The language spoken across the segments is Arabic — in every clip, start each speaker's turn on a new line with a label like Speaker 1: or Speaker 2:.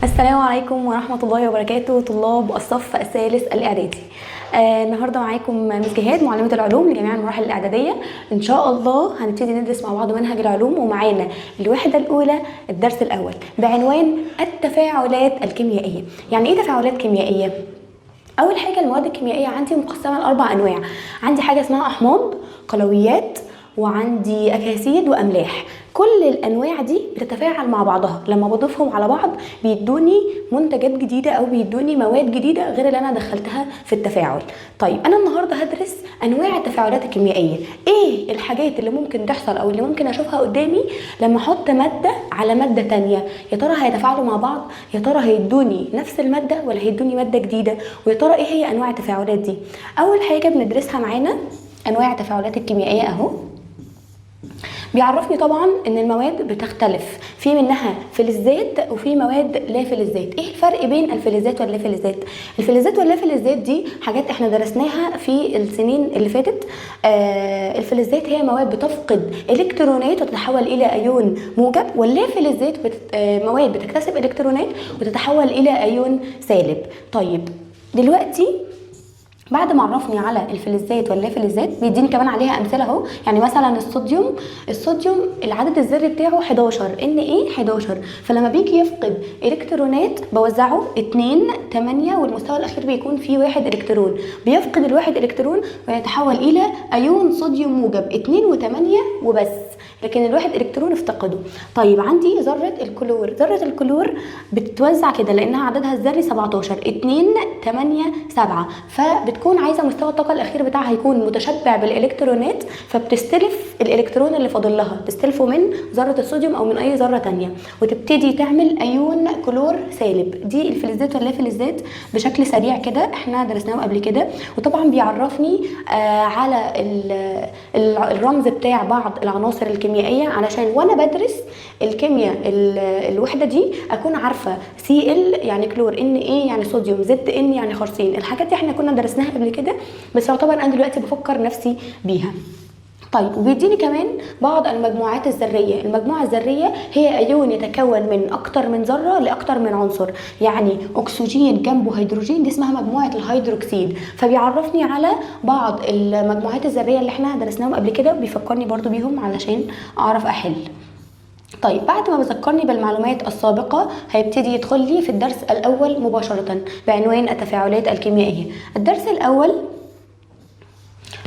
Speaker 1: السلام عليكم ورحمة الله وبركاته، طلاب الصف الثالث الإعدادي. النهارده معاكم مس جهاد معلمة العلوم لجميع المراحل الإعدادية. إن شاء الله هنبتدي ندرس مع بعض منهج العلوم، ومعانا الوحدة الأولى الدرس الأول بعنوان التفاعلات الكيميائية. يعني إيه تفاعلات كيميائية؟ أول حاجة المواد الكيميائية عندي مقسمة لأربع أنواع. عندي حاجة اسمها أحماض، قلويات، وعندي أكاسيد وأملاح. كل الانواع دي بتتفاعل مع بعضها، لما بضيفهم على بعض بيدوني منتجات جديده او بيدوني مواد جديده غير اللي انا دخلتها في التفاعل. طيب انا النهارده هدرس انواع التفاعلات الكيميائيه. ايه الحاجات اللي ممكن تحصل او اللي ممكن اشوفها قدامي لما احط ماده على ماده تانية؟ يا ترى هيتفاعلوا مع بعض؟ يا ترى هيدوني نفس الماده ولا هيدوني ماده جديده؟ ويا ترى ايه هي انواع التفاعلات دي؟ اول حاجه بندرسها معانا انواع التفاعلات الكيميائيه اهو. بيعرفني طبعا ان المواد بتختلف، في منها فلزات وفي مواد لا فلزات. ايه الفرق بين الفلزات واللا فلزات؟ الفلزات واللا فلزات دي حاجات احنا درسناها في السنين اللي فاتت. الفلزات هي مواد بتفقد الكترونات وتتحول الى ايون موجب، واللا فلزات مواد بتكتسب الكترونات وتتحول الى ايون سالب. طيب دلوقتي بعد ما عرفني على الفلزات واللا فلزات بيديني كمان عليها امثله اهو. يعني مثلا الصوديوم العدد الذري بتاعه 11 ان ايه 11، فلما بيجي يفقد الكترونات بوزعه 2 8 والمستوى الاخير بيكون فيه 1 الكترون. بيفقد الواحد الكترون ويتحول الى ايون صوديوم موجب 2 و8 وبس، لكن الواحد الكترون افتقده. طيب عندي ذره الكلور بتتوزع كده لانها عددها الذري 17 2 8 7، فبتكون عايزه مستوى الطاقه الاخير بتاعها يكون متشبع بالالكترونات، فبتستلف الالكترون اللي فاضل لها، تستلفه من ذره الصوديوم او من اي ذره تانية، وتبتدي تعمل ايون كلور سالب. دي الفلزات واللا فلزات بشكل سريع كده، احنا درسناهم قبل كده. وطبعا بيعرفني على الرمز بتاع بعض العناصر الكيميائيه، علشان وانا بدرس الكيمياء الوحده دي اكون عارفه Cl يعني كلور، ان ايه يعني صوديوم، زد ان يعني خرسين. الحاجات دي احنا كنا درسناها قبل كده، بس يعتبر انا دلوقتي بفكر نفسي بيها. طيب وبيديني كمان بعض المجموعات الذريه. المجموعه الذريه هي ايون يتكون من اكتر من ذره لاكتر من عنصر، يعني اكسجين جنبه هيدروجين، دي اسمها مجموعه الهيدروكسيد. فبيعرفني على بعض المجموعات الذريه اللي احنا درسناهم قبل كده، بيفكرني برضو بيهم علشان اعرف احل. طيب بعد ما بذكرني بالمعلومات السابقة هيبتدي يدخل لي في الدرس الأول مباشرة بعنوان التفاعلات الكيميائية. الدرس الأول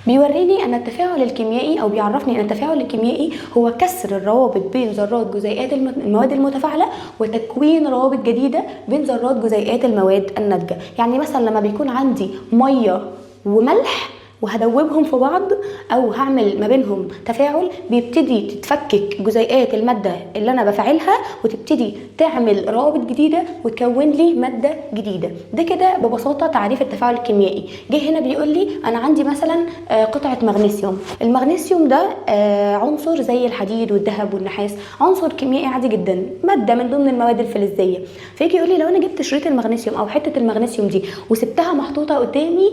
Speaker 1: بيوريني أن التفاعل الكيميائي، أو بيعرفني أن التفاعل الكيميائي هو كسر الروابط بين ذرات جزيئات المواد المتفاعلة وتكوين روابط جديدة بين ذرات جزيئات المواد الناتجة. يعني مثلا لما بيكون عندي مية وملح وهدوبهم في بعض او هعمل ما بينهم تفاعل، بيبتدي تتفكك جزيئات الماده اللي انا بفعلها وتبتدي تعمل روابط جديده وتكون لي ماده جديده. ده كده ببساطه تعريف التفاعل الكيميائي. جه هنا بيقول لي انا عندي مثلا قطعه مغنيسيوم. المغنيسيوم ده عنصر زي الحديد والذهب والنحاس، عنصر كيميائي عادي جدا، ماده من ضمن المواد الفلزيه. فيجي يقول لي لو انا جبت شريط المغنيسيوم او حته المغنيسيوم دي وسبتها محطوطه قدامي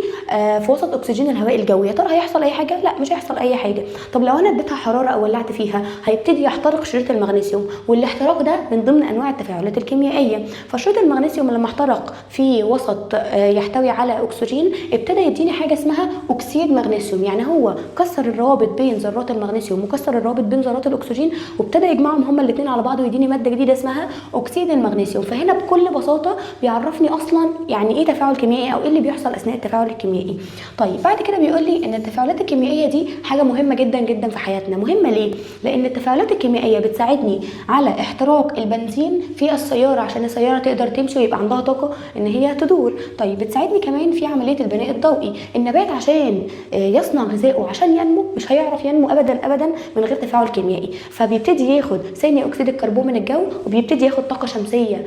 Speaker 1: في وسط اكسجين الهواء الجوي، يا ترى هيحصل اي حاجه؟ لا، مش هيحصل اي حاجه. طب لو انا اديتها حراره او ولعت فيها هيبتدي يحترق شريط المغنيسيوم، والاحتراق ده من ضمن انواع التفاعلات الكيميائيه. فشريط المغنيسيوم لما احترق في وسط يحتوي على اكسجين ابتدى يديني حاجه اسمها اكسيد مغنيسيوم. يعني هو كسر الروابط بين ذرات المغنيسيوم وكسر الروابط بين ذرات الاكسجين وابتدى يجمعهم هما الاثنين على بعض ويديني ماده جديده اسمها اكسيد المغنيسيوم. فهنا بكل بساطه بيعرفني اصلا يعني ايه تفاعل كيميائي او ايه اللي بيحصل اثناء التفاعل الكيميائي. طيب بعد كده بيقول لي ان التفاعلات الكيميائيه دي حاجه مهمه جدا جدا في حياتنا. مهمه ليه؟ لان التفاعلات الكيميائيه بتساعدني على احتراق البنزين في السياره عشان السياره تقدر تمشي ويبقى عندها طاقه ان هي تدور. طيب بتساعدني كمان في عمليه البناء الضوئي. النبات عشان يصنع غذائه عشان ينمو مش هيعرف ينمو ابدا ابدا من غير تفاعل كيميائي، فبيبتدي ياخد ثاني اكسيد الكربون من الجو وبيبتدي ياخد طاقه شمسيه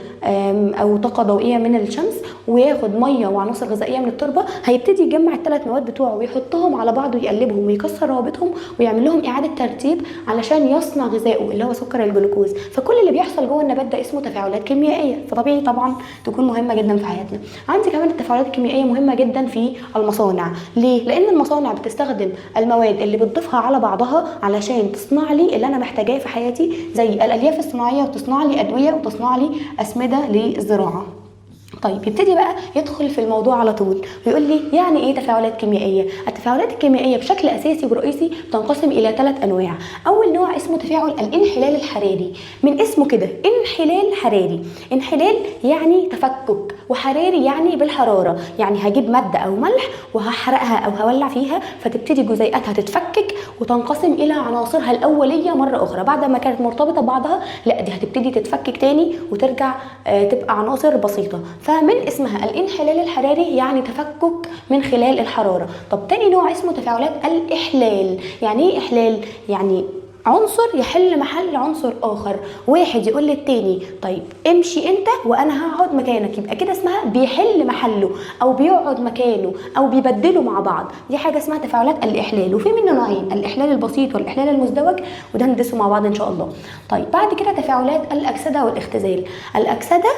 Speaker 1: او طاقه ضوئيه من الشمس، وياخد ميه وعناصر غذائيه من التربه. هيبتدي يجمع الثلاث مواد بتوعه ويحطهم على بعض ويقلبهم ويكسر روابطهم ويعمل لهم اعاده ترتيب علشان يصنع غذائه اللي هو سكر الجلوكوز. فكل اللي بيحصل جوه النبات ده اسمه تفاعلات كيميائيه، فطبيعي طبعا تكون مهمه جدا في حياتنا. عندي كمان التفاعلات الكيميائيه مهمه جدا في المصانع. ليه؟ لان المصانع بتستخدم المواد اللي بتضيفها على بعضها علشان تصنع لي اللي انا محتاجاه في حياتي، زي الالياف الصناعيه، وتصنع لي ادويه، وتصنع لي اسمده للزراعه. طيب يبتدي بقى يدخل في الموضوع على طول ويقول لي يعني ايه تفاعلات كيميائيه؟ التفاعلات الكيميائيه بشكل اساسي ورئيسي بتنقسم الى 3 انواع. اول نوع اسمه تفاعل الانحلال الحراري، من اسمه كده انحلال حراري. انحلال يعني تفكك، وحراري يعني بالحراره، يعني هجيب ماده او ملح وهحرقها او هولع فيها فتبتدي جزيئاتها تتفكك وتنقسم الى عناصرها الاوليه مره اخرى. بعد ما كانت مرتبطه ببعضها لا، دي هتبتدي تتفكك تاني وترجع تبقى عناصر بسيطه. فمن اسمها الانحلال الحراري يعني تفكك من خلال الحراره. طب تاني نوع اسمه تفاعلات الاحلال. يعني ايه احلال؟ يعني عنصر يحل محل عنصر اخر، واحد يقول للتاني طيب امشي انت وانا هقعد مكانك، يبقى كده اسمها بيحل محله او بيقعد مكانه او بيبدلوا مع بعض. دي حاجه اسمها تفاعلات الاحلال، وفي منه نوعين، الاحلال البسيط والاحلال المزدوج، وده ندرسه مع بعض ان شاء الله. طيب بعد كده تفاعلات الاكسده والاختزال. الاكسده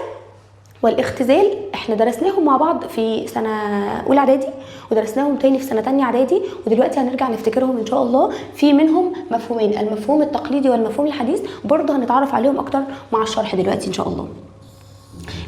Speaker 1: والاختزال احنا درسناهم مع بعض في سنه اولى اعدادي، ودرسناهم تاني في سنه تانية اعدادي، ودلوقتي هنرجع نفتكرهم ان شاء الله. في منهم مفهومين، المفهوم التقليدي والمفهوم الحديث، برضه هنتعرف عليهم اكتر مع الشرح دلوقتي ان شاء الله.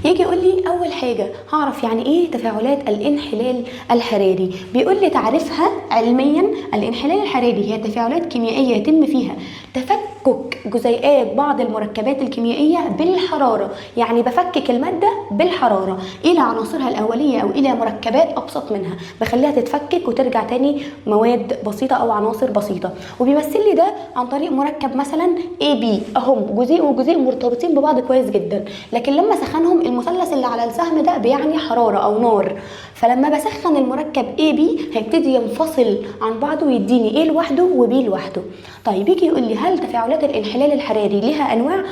Speaker 1: يجي يقول لي اول حاجه هعرف يعني ايه تفاعلات الانحلال الحراري. بيقول لي تعريفها علميا: الانحلال الحراري هي تفاعلات كيميائيه يتم فيها تفكك جزيئات بعض المركبات الكيميائيه بالحراره، يعني بفكك الماده بالحراره الى عناصرها الاوليه او الى مركبات ابسط منها، بخليها تتفكك وترجع تاني مواد بسيطه او عناصر بسيطه. وبيمثل لي ده عن طريق مركب مثلا AB اهم، جزيء وجزيء مرتبطين ببعض كويس جدا، لكن لما سخنهم المثلث اللي على السهم ده بيعني حراره او نار، فلما بسخن المركب AB هيبتدي ينفصل عن بعضه ويديني A لوحده وB لوحده. طيب يجي يقول لي هل تفاعلات الانحلال الحراري ليها انواع؟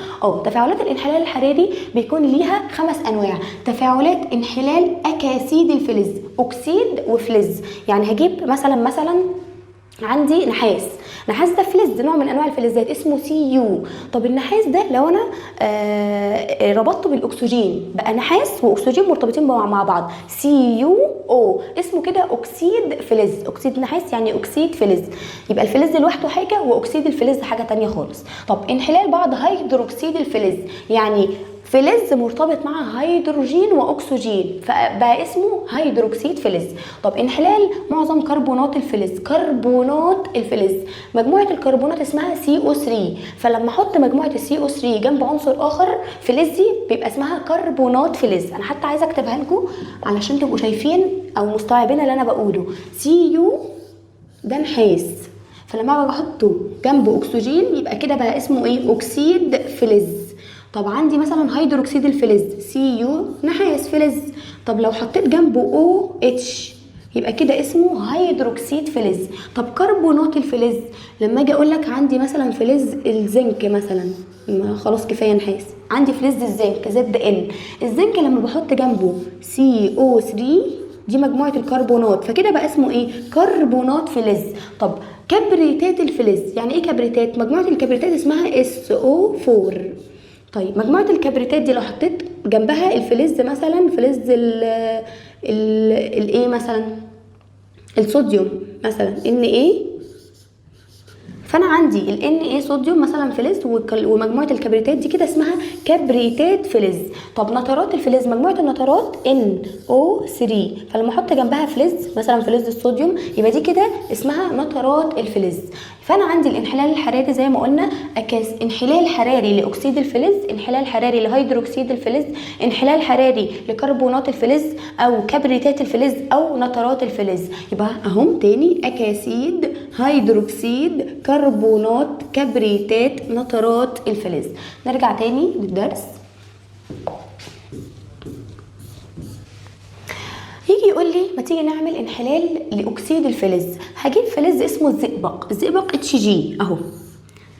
Speaker 1: تفاعلات الانحلال الحراري بيكون ليها 5 انواع. تفاعلات انحلال اكاسيد الفلز، اكسيد وفلز. يعني هجيب مثلا عندي نحاس ده فلز، نوع من انواع الفلزات اسمه CU. طب النحاس ده لو انا ربطته بالاكسجين بقى نحاس واكسجين مرتبطين مع بعض، CuO، اسمه كده اكسيد فلز. اكسيد نحاس يعني اكسيد فلز، يبقى الفلز لوحده حاجه واكسيد الفلز حاجه تانية خالص. طب انحلال بعض هيدروكسيد الفلز، يعني فلز مرتبط مع هيدروجين واكسجين فبقى اسمه هيدروكسيد فلز. طب انحلال معظم كربونات الفلز، مجموعه الكربونات اسمها CO3، فلما احط مجموعه CO3 جنب عنصر اخر فلزي بيبقى اسمها كربونات فلز. انا حتى عايزه اكتبها لكم علشان تبقوا شايفين او مستوعبين اللي انا بقوله. Cu ده نحاس، فلما باجي احطه جنبه اكسجين يبقى كده بقى اسمه ايه؟ اكسيد فلز. طب عندي مثلا هيدروكسيد الفلز Cu نحاس فلز، طب لو حطيت جنبه OH يبقى كده اسمه هيدروكسيد فلز. طب كربونات الفلز لما اجي اقول لك عندي مثلا فلز الزنك مثلا، خلاص كفايه نحاس، عندي فلز الزنك ZN، الزنك لما بحط جنبه CO3 دي مجموعه الكربونات فكده بقى اسمه ايه؟ كربونات فلز. طب كبريتات الفلز، يعني ايه كبريتات؟ مجموعه الكبريتات اسمها SO4. طيب مجموعه الكبريتات دي لو حطيت جنبها الفلز مثلا فلز الايه مثلا الصوديوم مثلا Na، فانا عندي Na صوديوم مثلا فلز، ومجموعه الكبريتات دي كده اسمها كبريتات فلز. طب نترات الفلز، مجموعه النترات NO3، فلما احط جنبها فلز مثلا فلز الصوديوم يبقى دي كده اسمها نترات الفلز. فانا عندي الانحلال الحراري زي ما قلنا انحلال حراري لاكسيد الفلز، انحلال حراري لهيدروكسيد الفلز، انحلال حراري لكربونات الفلز او كبريتات الفلز او نترات الفلز. يبقى اهم تاني: اكاسيد، هيدروكسيد، كربونات، كبريتات، نترات الفلز. نرجع تاني للدرس. يجي يقول لي ما تيجي نعمل انحلال لاكسيد الفلز. هجيب فلز اسمه الزئبق HG اهو،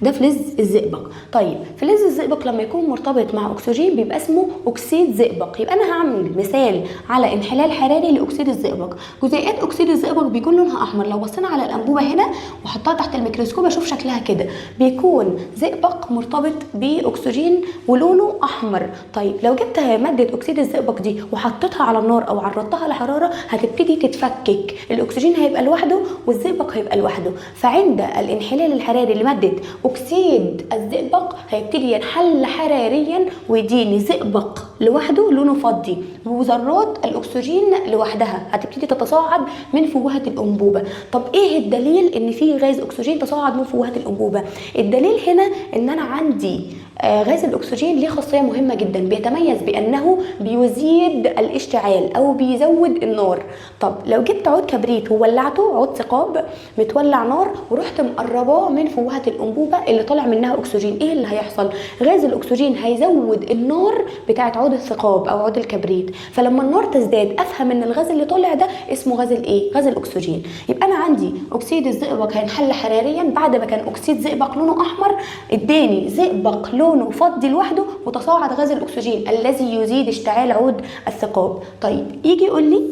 Speaker 1: ده فلز الزئبق. طيب فلز الزئبق لما يكون مرتبط مع اكسجين بيبقى اسمه اكسيد زئبق. يبقى انا هعمل مثال على انحلال حراري لاكسيد الزئبق. جزيئات اكسيد الزئبق بيكون لونها احمر. لو بصينا على الانبوبه هنا وحطها تحت الميكروسكوب اشوف شكلها كده، بيكون زئبق مرتبط باكسجين ولونه احمر. طيب لو جبت ماده اكسيد الزئبق دي وحطيتها على النار او عرضتها لحراره هتبتدي تتفكك، الاكسجين هيبقى لوحده والزئبق هيبقى لوحده. فعند الانحلال الحراري لماده اكسيد الزئبق هيبتدي ينحل حراريا ويديني زئبق لوحده لونه فضي، وذرات الاكسجين لوحدها هتبتدي تتصاعد من فوهه الانبوبه. طب ايه الدليل ان في غاز اكسجين تصاعد من فوهه الانبوبه؟ الدليل هنا ان انا عندي غاز الاكسجين ليه خاصيه مهمه جدا، بيتميز بانه بيزيد الاشتعال او بيزود النار. طب لو جبت عود كبريت وولعته، عود ثقاب متولع نار، ورحت مقرباه من فوهه الانبوبه اللي طالع منها اكسجين، ايه اللي هيحصل؟ غاز الاكسجين هيزود النار بتاعت عود الثقاب او عود الكبريت. فلما النار تزداد افهم ان الغاز اللي طالع ده اسمه غاز الايه؟ غاز الاكسجين. يبقى انا عندي اكسيد الزئبق هينحل حراريا بعد ما كان اكسيد زئبق لونه احمر اداني زئبق لونه فضي لوحده وتصاعد غاز الاكسجين الذي يزيد اشتعال عود الثقاب. طيب يجي يقول لي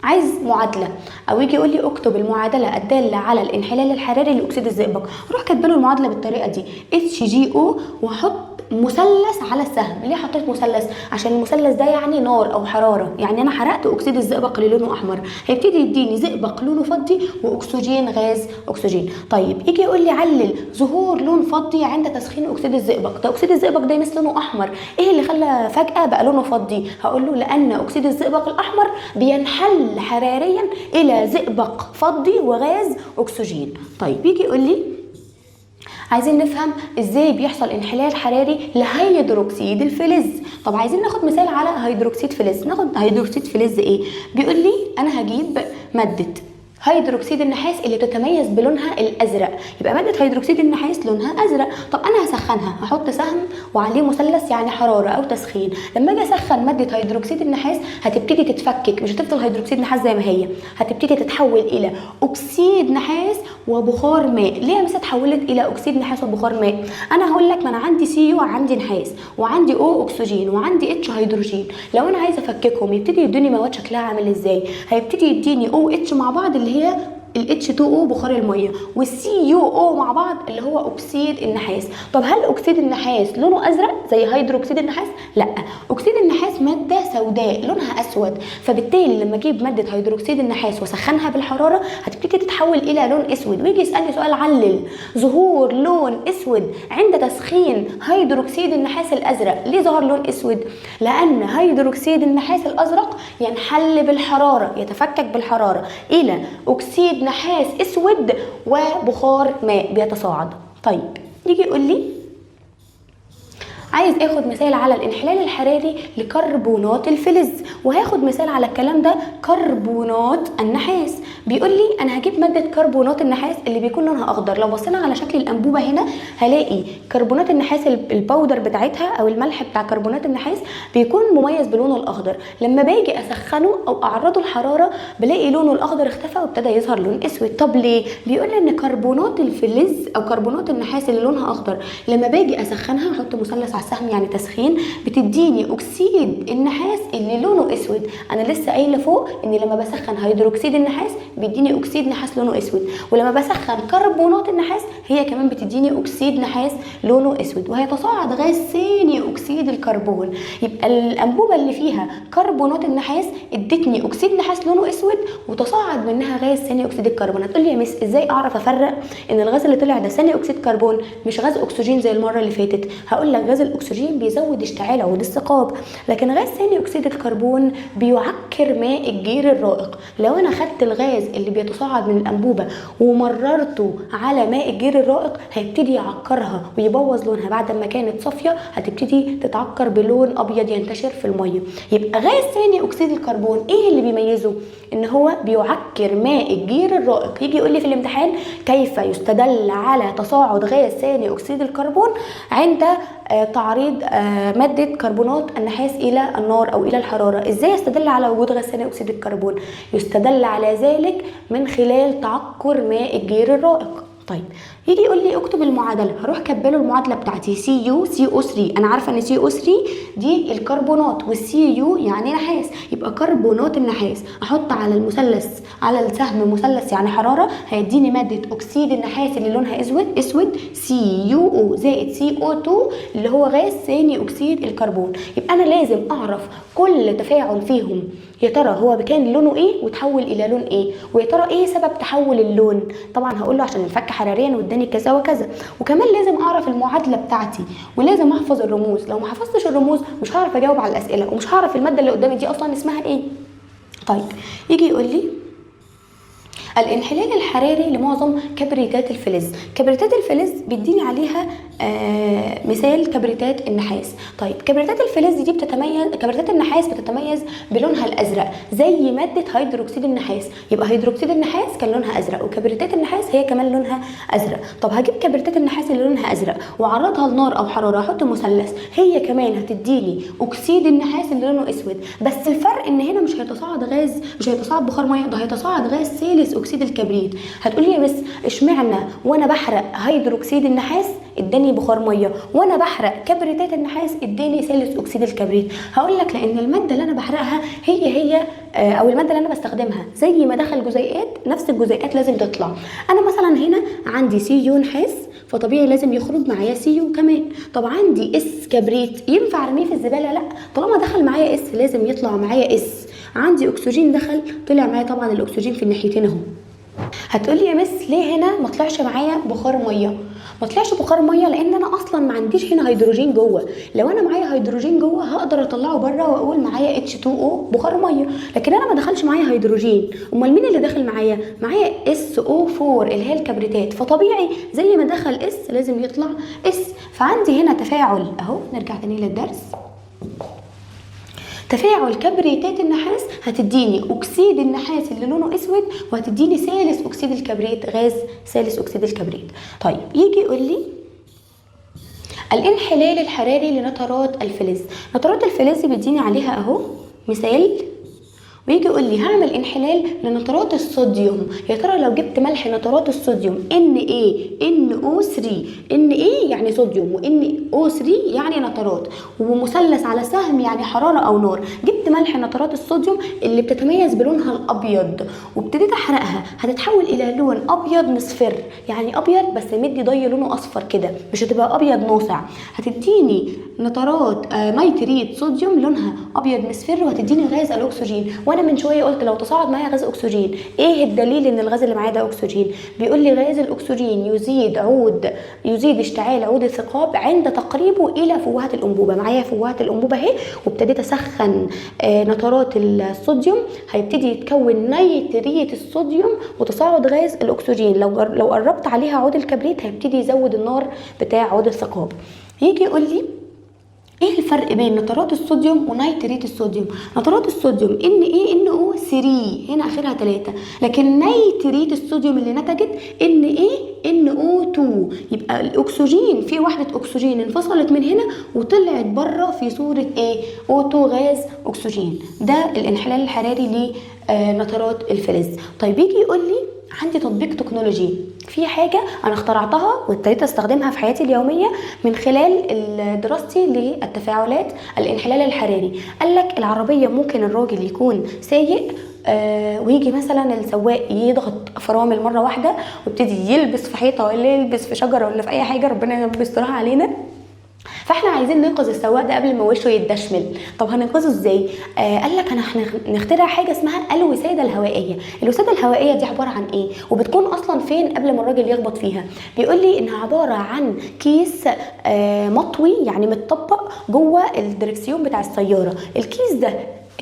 Speaker 1: عايز معادله، او يجي يقول لي اكتب المعادله الداله على الانحلال الحراري لاكسيد الزئبق، اروح كاتبه له المعادله بالطريقه دي HGO واحط مثلث على السهم. ليه حطيت مثلث؟ عشان المثلث ده يعني نار او حراره، يعني انا حرقت اكسيد الزئبق اللي لونه احمر، هيبتدي يديني زئبق لونه فضي واكسجين غاز اكسجين. طيب يجي يقول لي علل ظهور لون فضي عند تسخين اكسيد الزئبق. ده اكسيد الزئبق ده مثل لونه احمر، ايه اللي خلى فجاه بقى لونه فضي؟ هقول له لان اكسيد الزئبق الاحمر بينحل حراريا الى زئبق فضي وغاز اكسجين. طيب يجي يقول لي عايزين نفهم ازاي بيحصل انحلال حراري لهيدروكسيد الفلز. طب عايزين ناخد مثال على هيدروكسيد فلز. ناخد هيدروكسيد فلز ايه؟ بيقول لي انا هجيب ماده هيدروكسيد النحاس اللي بتتميز بلونها الازرق. يبقى ماده هيدروكسيد النحاس لونها ازرق. طب انا هسخنها، هحط سهم وعليه مثلث يعني حراره او تسخين. لما اجي اسخن ماده هيدروكسيد النحاس هتبتدي تتفكك، مش هتفضل هيدروكسيد نحاس زي ما هي، هتبتدي تتحول الى اكسيد نحاس وبخار ماء. ليه يا مس اتحولت الى اكسيد نحاس وبخار ماء؟ انا هقول لك ما انا عندي سي وعندي نحاس وعندي او اكسجين وعندي اتش هيدروجين. لو انا عايزه افككهم يبتدي يدوني مواد شكلها عامل ازاي؟ هيبتدي يديني او اتش مع بعض اللي هي ال H2O بخار الميه، والسي يو او مع بعض اللي هو اكسيد النحاس. طب هل اكسيد النحاس لونه ازرق زي هيدروكسيد النحاس؟ لا، اكسيد النحاس ماده سوداء لونها اسود، فبالتالي لما اجيب ماده هيدروكسيد النحاس واسخنها بالحراره هتبتدي تتحول الى لون اسود. ويجي يسالني سؤال علل ظهور لون اسود عند تسخين هيدروكسيد النحاس الازرق. ليه ظهر لون اسود؟ لان هيدروكسيد النحاس الازرق ينحل بالحراره، يتفكك بالحراره الى اكسيد نحاس اسود وبخار ماء بيتصاعد. طيب يجي يقول لي عايز اخد مثال على الانحلال الحراري لكربونات الفلز، وهاخد مثال على الكلام ده كربونات النحاس. بيقول لي انا هجيب ماده كربونات النحاس اللي بيكون لونها اخضر. لو بصينا على شكل الانبوبه هنا هلاقي كربونات النحاس الباودر بتاعتها او الملح بتاع كربونات النحاس بيكون مميز بلونه الاخضر. لما باجي اسخنه او اعرضه الحراره بلاقي لونه الاخضر اختفى وابتدى يظهر لون اسود. طب ليه؟ بيقول لي ان كربونات الفلز او كربونات النحاس اللي لونها اخضر لما باجي اسخنها احط مثلث على السهم يعني تسخين بتديني اكسيد النحاس اللي لونه اسود. انا لسه قايله فوق ان لما بسخن هيدروكسيد النحاس بيديني اكسيد نحاس لونه اسود، ولما بسخن كربونات النحاس هي كمان بتديني اكسيد نحاس لونه اسود، وهيتصاعد غاز ثاني اكسيد الكربون. يبقى الانبوبه اللي فيها كربونات النحاس ادتني اكسيد نحاس لونه اسود وتصاعد منها غاز ثاني اكسيد الكربون. هتقول لي يا مس ازاي اعرف افرق ان الغاز اللي طلع ده ثاني اكسيد كربون مش غاز اكسجين زي المره اللي فاتت؟ هقول لك غاز الاكسجين بيزود اشتعال عود الثقاب، لكن غاز ثاني اكسيد الكربون بيعكر ماء الجير الرائق. لو انا خدت الغاز اللي بيتصاعد من الانبوبه ومررته على ماء الجير الرائق هيبتدي يعكرها ويبوظ لونها. بعد ما كانت صافيه هتبتدي تتعكر بلون ابيض ينتشر في الميه. يبقى غاز ثاني اكسيد الكربون ايه اللي بيميزه؟ ان هو بيعكر ماء الجير الرائق. يجي يقول لي في الامتحان كيف يستدل على تصاعد غاز ثاني اكسيد الكربون عند تعريض ماده كربونات النحاس الى النار او الى الحراره. ازاي يستدل على وجود غاز ثاني اكسيد الكربون؟ يستدل على ذلك من خلال تعكر ماء الجير الرائق. طيب يجي يقول لي اكتب المعادله، هروح كبله المعادله بتاعتي سي يو سي او 3. انا عارفه ان سي او 3 دي الكربونات، والسي يو يعني نحاس، يبقى كربونات النحاس. احط على المثلث، على السهم مثلث يعني حراره، هيديني ماده اكسيد النحاس اللي لونها اسود سي يو او زائد سي او 2 اللي هو غاز ثاني اكسيد الكربون. يبقى انا لازم اعرف كل تفاعل فيهم يا ترى هو كان لونه ايه وتحول الى لون ايه، ويا ترى ايه سبب تحول اللون. طبعا هقول له عشان انفك حراريا واداني كذا وكذا. وكمان لازم اعرف المعادله بتاعتي، ولازم احفظ الرموز. لو ما حفظتش الرموز مش هعرف اجاوب على الاسئله، ومش هعرف الماده اللي قدامي دي اصلا اسمها ايه. طيب يجي يقول لي الانحلال الحراري لمعظم كبريتات الفلز. كبريتات الفلز بيديني عليها مثال كبريتات النحاس. طيب كبريتات الفلز دي بتتميز، كبريتات النحاس بتتميز بلونها الازرق زي ماده هيدروكسيد النحاس. يبقى هيدروكسيد النحاس كان لونها ازرق، وكبريتات النحاس هي كمان لونها ازرق. طب هجيب كبريتات النحاس اللي لونها ازرق واعرضها لنار او حراره، احط مثلث، هي كمان هتديني اكسيد النحاس اللي لونه اسود. بس الفرق ان هنا مش هيتصاعد غاز، مش هيتصاعد بخار ميه، ده هيتصاعد غاز ثالث اكسيد الكبريت. هتقولي بس اشمعنى وانا بحرق هيدروكسيد النحاس اداني بخار ميه، وانا بحرق كبريتات النحاس اداني ثالث اكسيد الكبريت؟ هقول لك لان الماده اللي انا بحرقها هي او الماده اللي انا بستخدمها زي ما دخل جزيئات نفس الجزيئات لازم تطلع. انا مثلا هنا عندي سي يو نحاس، فطبيعي لازم يخرج معايا سي يو كمان. طب عندي اس كبريت، ينفع ارميه في الزباله؟ لا، طالما دخل معايا اس لازم يطلع معايا اس. عندي اكسجين دخل، طلع معايا طبعا الاكسجين في الناحيتين اهو. هتقولي يا مس ليه هنا ما طلعش معايا بخار ميه؟ ما طلعش بخار ميه لان انا اصلا ما عنديش هنا هيدروجين جوه. لو انا معايا هيدروجين جوه هقدر اطلعه بره واقول معايا H2O بخار ميه، لكن انا ما دخلش معايا هيدروجين. امال مين اللي داخل معايا؟ معايا SO4 اللي هي الكبريتات، فطبيعي زي ما دخل اس لازم يطلع اس. فعندي هنا تفاعل اهو، نرجع تاني للدرس. تفاعل كبريتات النحاس هتديني اكسيد النحاس اللي لونه اسود، وهتديني ثالث اكسيد الكبريت، غاز ثالث اكسيد الكبريت. طيب يجي يقول لي الانحلال الحراري لنترات الفلز. نترات الفلز بيديني عليها اهو مثال، ويجي يقول لي هعمل انحلال لنترات الصوديوم. يا ترى لو جبت ملح نترات الصوديوم NaNO3، Na يعني صوديوم وNO3 يعني نترات، ومثلث على سهم يعني حراره او نار. جبت ملح نترات الصوديوم اللي بتتميز بلونها الابيض وابتديت احرقها، هتتحول الى لون ابيض مصفر، يعني ابيض بس مدي ضي لونه اصفر كده، مش هتبقى ابيض ناصع. هتديني نترات نيتريت صوديوم لونها ابيض مصفر، وهتديني غاز الاكسجين. وانا من شويه قلت لو تصاعد معايا غاز اكسجين، ايه الدليل ان الغاز اللي معايا ده اكسجين؟ بيقول لي غاز الاكسجين يزيد اشتعال عود الثقاب عند تقريبه الى فوهه الانبوبه. معايا فوهه الانبوبه اهي، وابتديت اسخن نترات الصوديوم، هيبتدي يتكون نيتريت الصوديوم وتصاعد غاز الاكسجين. لو قربت عليها عود الكبريت هيبتدي يزود النار بتاع عود الثقاب. يجي يقول لي ايه الفرق بين نترات الصوديوم ونيتريت الصوديوم؟ نترات الصوديوم NaNO3 هنا اخرها 3، لكن نيتريت الصوديوم اللي نتجت NaNO2. يبقى الاكسجين في وحده اكسجين انفصلت من هنا وطلعت بره في صوره ايه؟ O2 غاز اكسجين. ده الانحلال الحراري لنترات الفلز. طيب يجي يقول لي عندي تطبيق تكنولوجي في حاجه انا اخترعتها وابتديت استخدمها في حياتي اليوميه من خلال دراستي للتفاعلات الانحلال الحراري. قال لك العربيه ممكن الراجل يكون سايق ويجي مثلا السواق يضغط فرامل مره واحده ويبتدي يلبس في حيطه ولا يلبس في شجره ولا في اي حاجه، ربنا يسترها علينا. فاحنا عايزين ننقذ السواق ده قبل ما وشه يتدشمل. طب هننقذه ازاي؟ قال لك انا هنخترع حاجه اسمها الوساده الهوائيه. الوساده الهوائيه دي عباره عن ايه؟ وبتكون اصلا فين قبل ما الراجل يخبط فيها؟ بيقول لي انها عباره عن كيس مطوي، يعني متطبق جوه الدركسيون بتاع السياره. الكيس ده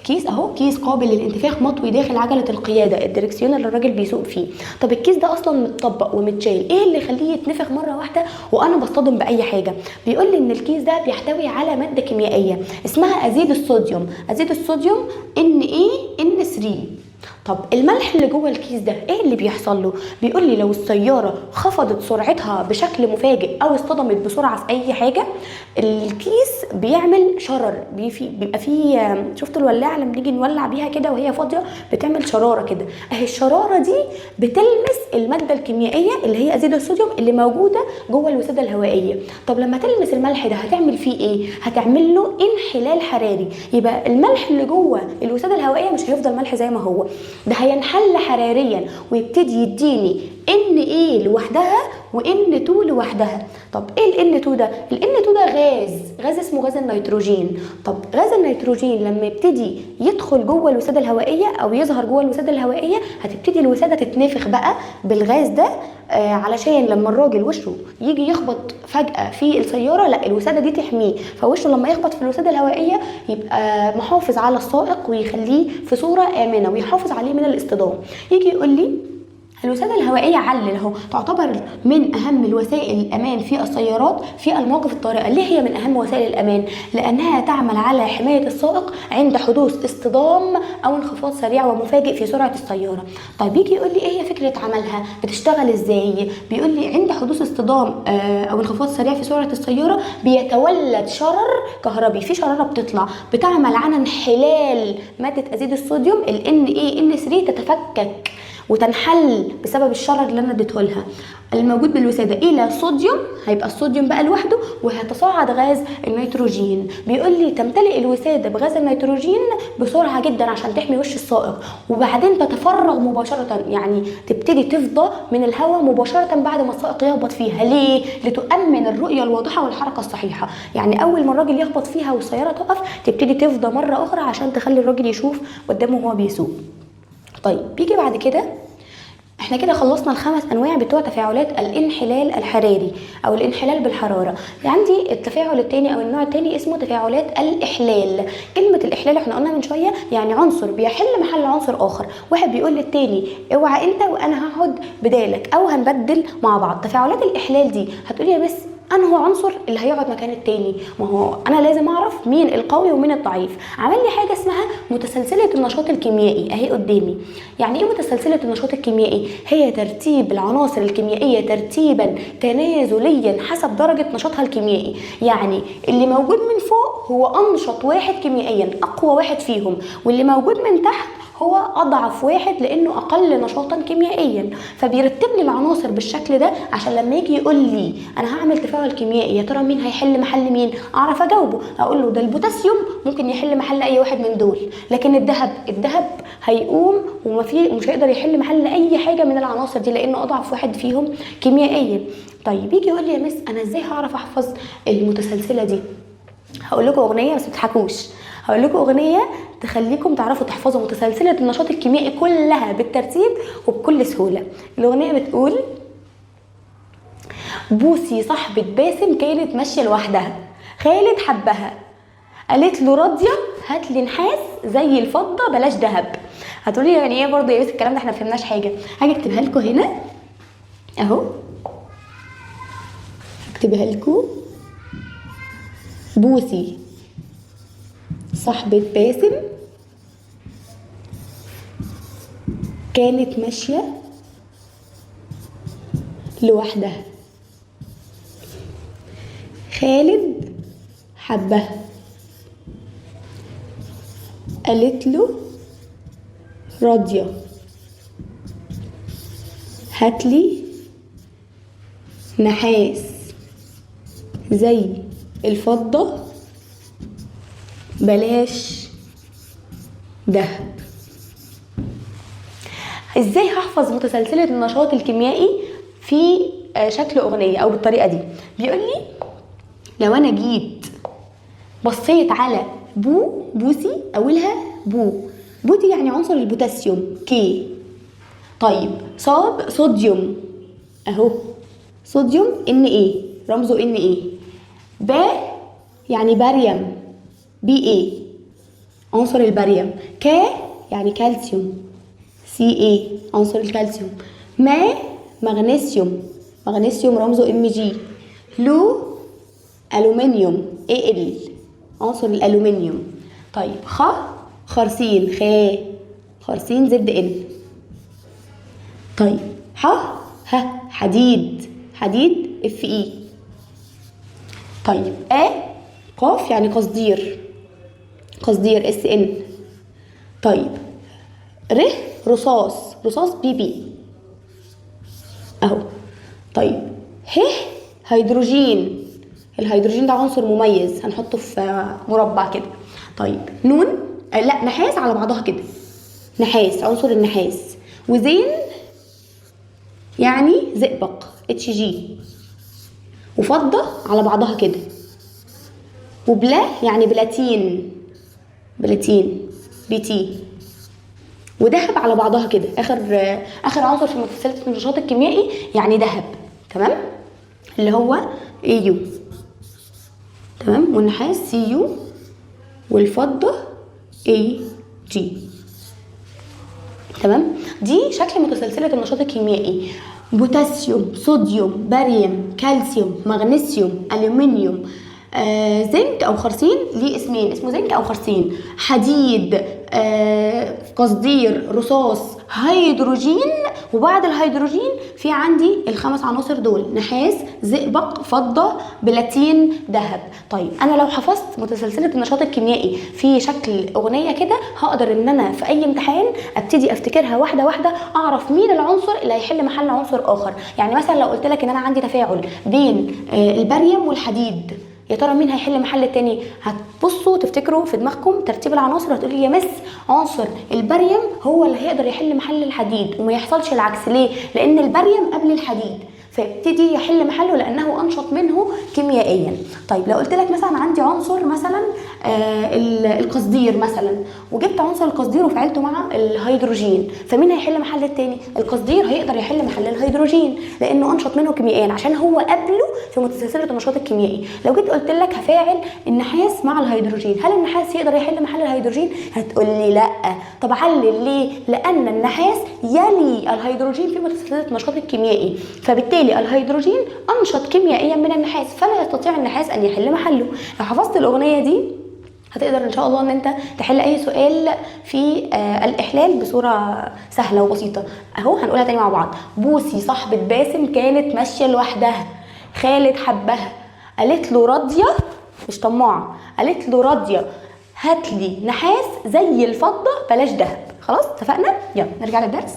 Speaker 1: كيس اهو، كيس قابل للانتفاخ مطوي داخل عجله القياده، الدركسيون اللي الراجل بيسوق فيه. طب الكيس ده اصلا متطبق ومتشال، ايه اللي يخليه يتنفخ مره واحده وانا بصطدم باي حاجه؟ بيقول لي ان الكيس ده بيحتوي على ماده كيميائيه اسمها ازيد الصوديوم. ازيد الصوديوم NaN3. طب الملح اللي جوه الكيس ده ايه اللي بيحصل له؟ بيقول لي لو السياره خفضت سرعتها بشكل مفاجئ او اصطدمت بسرعه في اي حاجه، الكيس بيعمل شرر، بيبقى فيه، شفتوا الولاعه لما بنيجي نولع بيها كده وهي فاضيه بتعمل شراره كده، اهي الشراره دي بتلمس الماده الكيميائيه اللي هي ازيد الصوديوم اللي موجوده جوه الوساده الهوائيه. طب لما تلمس الملح ده هتعمل فيه ايه؟ هتعمل له انحلال حراري، يبقى الملح اللي جوه الوساده الهوائيه مش هيفضل ملح زي ما هو، ده هينحل حراريا ويبتدي يديني ان ايه لوحدها وان 2 لوحدها. طب ايه الان 2 ده؟ الان 2 ده غاز اسمه غاز النيتروجين. طب غاز النيتروجين لما يبتدي يدخل جوه الوساده الهوائيه او يظهر جوه الوساده الهوائيه، هتبتدي الوساده تتنفخ بقى بالغاز ده، علشان لما الراجل وشه يجي يخبط فجاه في السياره، لا الوساده دي تحميه، فوشه لما يخبط في الوساده الهوائيه يبقى محافظ على السائق ويخليه في صوره امنه ويحافظ عليه من الاصطدام. يجي يقول لي الوساده الهوائيه علل اهو تعتبر من اهم الوسائل الامان في السيارات في المواقف الطارئه. ليه هي من اهم وسائل الامان؟ لانها تعمل على حمايه السائق عند حدوث اصطدام او انخفاض سريع ومفاجئ في سرعه السياره. طيب يجي يقول لي ايه هي فكره عملها؟ بتشتغل ازاي؟ بيقول لي عند حدوث اصطدام او انخفاض سريع في سرعه السياره بيتولد شرر كهربي، في شراره بتطلع بتعمل على انحلال ماده ازيد الصوديوم ال NaN3 تتفكك وتنحل بسبب الشرر اللي انا اديته لها الموجود بالوساده الى صوديوم، هيبقى الصوديوم بقى لوحده وهيتصاعد غاز النيتروجين. بيقول لي تمتلئ الوساده بغاز النيتروجين بسرعه جدا عشان تحمي وش السائق، وبعدين تتفرغ مباشره، يعني تبتدي تفضى من الهواء مباشره بعد ما السائق يخبط فيها. ليه؟ لتؤمن الرؤيه الواضحه والحركه الصحيحه، يعني اول ما الراجل يخبط فيها والسياره تقف تبتدي تفضى مره اخرى عشان تخلي الراجل يشوف قدامه وهو بيسوق. طيب بيجي بعد كده احنا كده خلصنا الخمس انواع بتوع تفاعلات الانحلال الحراري او الانحلال بالحراره. عندي التفاعل الثاني او النوع الثاني اسمه تفاعلات الاحلال. كلمه الاحلال احنا قلنا من شويه يعني عنصر بيحل محل عنصر اخر، واحد بيقول للتاني اوعى انت وانا هقعد بدالك او هنبدل مع بعض. تفاعلات الاحلال دي هتقولي يا مس انه عنصر اللي هيقعد مكان التاني؟ ما هو انا لازم اعرف مين القوي ومين الضعيف. عمل لي حاجه اسمها متسلسله النشاط الكيميائي اهي قدامي. يعني ايه متسلسله النشاط الكيميائي؟ هي ترتيب العناصر الكيميائيه ترتيبا تنازليا حسب درجه نشاطها الكيميائي، يعني اللي موجود من فوق هو انشط واحد كيميائيا اقوى واحد فيهم، واللي موجود من تحت هو اضعف واحد لانه اقل نشاطا كيميائيا. فبيرتب لي العناصر بالشكل ده عشان لما يجي يقول لي انا هعمل تفاعل كيميائي يا ترى مين هيحل محل مين، اعرف اجاوبه. اقول له ده البوتاسيوم ممكن يحل محل اي واحد من دول، لكن الذهب هيقوم ومش هيقدر يحل محل اي حاجه من العناصر دي لانه اضعف واحد فيهم كيميائيا. طيب يجي يقول لي يا مس انا ازاي هعرف احفظ المتسلسله دي؟ هقول لكم اغنيه بس ما تضحكوش، هقول لكم اغنيه تخليكم تعرفوا تحفظوا متسلسله النشاط الكيميائي كلها بالترتيب وبكل سهوله. الاغنيه بتقول بوسي صاحبه باسم كانت ماشيه لوحدها، خالد حبها قالت له راضيه هات لي نحاس زي الفضه بلاش ذهب. هتقولي يعني ايه برضه يا بس الكلام ده احنا ما فهمناش حاجه. هاجي اكتبها لكم هنا اهو، اكتبها لكم. بوسي صاحبة باسم كانت ماشية لوحدها، خالد حبها قالت له راضية هاتلي نحاس زي الفضة بلاش دهب. ازاي هحفظ متسلسله النشاط الكيميائي في شكل اغنيه او بالطريقه دي؟ بيقول لي لو انا جيت بصيت على بوسي اولها بو دي يعني عنصر البوتاسيوم كي. طيب صوديوم اهو، صوديوم Na رمزه Na. يعني باريوم Ba عنصر الباريوم. يعني كالسيوم Ca عنصر الكالسيوم. مغنيسيوم رمزه Mg. ألومنيوم Al عنصر الألومنيوم. طيب خرسين خرسين زد ان. طيب حديد، حديد اف اي. طيب قاف يعني قصدير، قصدير اس ان. طيب رصاص، رصاص بي بي اهو. طيب هيدروجين، الهيدروجين ده عنصر مميز هنحطه في مربع كده. طيب نون لا نحاس على بعضها كده، نحاس، عنصر النحاس. وزين يعني زئبق اتش جي. وفضة على بعضها كده. وبلا يعني بلاتين، بلاتين بي تي. وذهب على بعضها كده، اخر عنصر في متسلسل النشاط الكيميائي يعني ذهب، تمام، اللي هو اي يو، تمام. والنحاس سي يو، والفضه اي جي، تمام. دي شكل متسلسله النشاط الكيميائي. بوتاسيوم، صوديوم، باريوم، كالسيوم، مغنيسيوم، الومنيوم، زنك او خرسين، ليه اسمين، اسمه زنك او خرسين. حديد، قصدير، رصاص، هيدروجين. وبعد الهيدروجين في عندي الخمس عناصر دول: نحاس، زئبق، فضه، بلاتين، ذهب. طيب انا لو حفظت متسلسله النشاط الكيميائي في شكل اغنيه كده هقدر ان انا في اي امتحان ابتدي افتكرها واحده واحده، اعرف مين العنصر اللي هيحل محل عنصر اخر. يعني مثلا لو قلت لك ان انا عندي تفاعل بين الباريوم والحديد، يا ترى مين هيحل محل التاني؟ هتبصوا تفتكروا في دماغكم ترتيب العناصر وهتقولوا يا مس عنصر الباريوم هو اللي هيقدر يحل محل الحديد، وما يحصلش العكس. ليه؟ لان الباريوم قبل الحديد فيبتدي يحل محله لانه انشط منه كيميائيا. طيب لو قلت لك مثلا عندي عنصر مثلا القصدير مثلا، وجبت عنصر القصدير وفعلته مع الهيدروجين، فمين هيحل محل التاني؟ القصدير هيقدر يحل محل الهيدروجين لانه انشط منه كيميائيا عشان هو قبله في متسلسله النشاط الكيميائي. لو جيت قلت لك هفاعل النحاس مع الهيدروجين، هل النحاس يقدر يحل محل الهيدروجين؟ هتقول لي لا. طب علل ليه؟ لان النحاس يلي الهيدروجين في متسلسله النشاط الكيميائي، فبالتالي الهيدروجين انشط كيميائيا من النحاس، فلا يستطيع النحاس ان يحل محله. لو حفظت الاغنيه دي هتقدر ان شاء الله ان انت تحل اي سؤال في الاحلال بصوره سهله وبسيطه. اهو هنقولها تاني مع بعض. بوسي صاحبه باسم كانت ماشيه لوحدها، خالد حبها، قالت له راضيه، مش طماعه، قالت له راضيه هات لي نحاس زي الفضه بلاش ذهب. خلاص اتفقنا؟ يلا نرجع للدرس.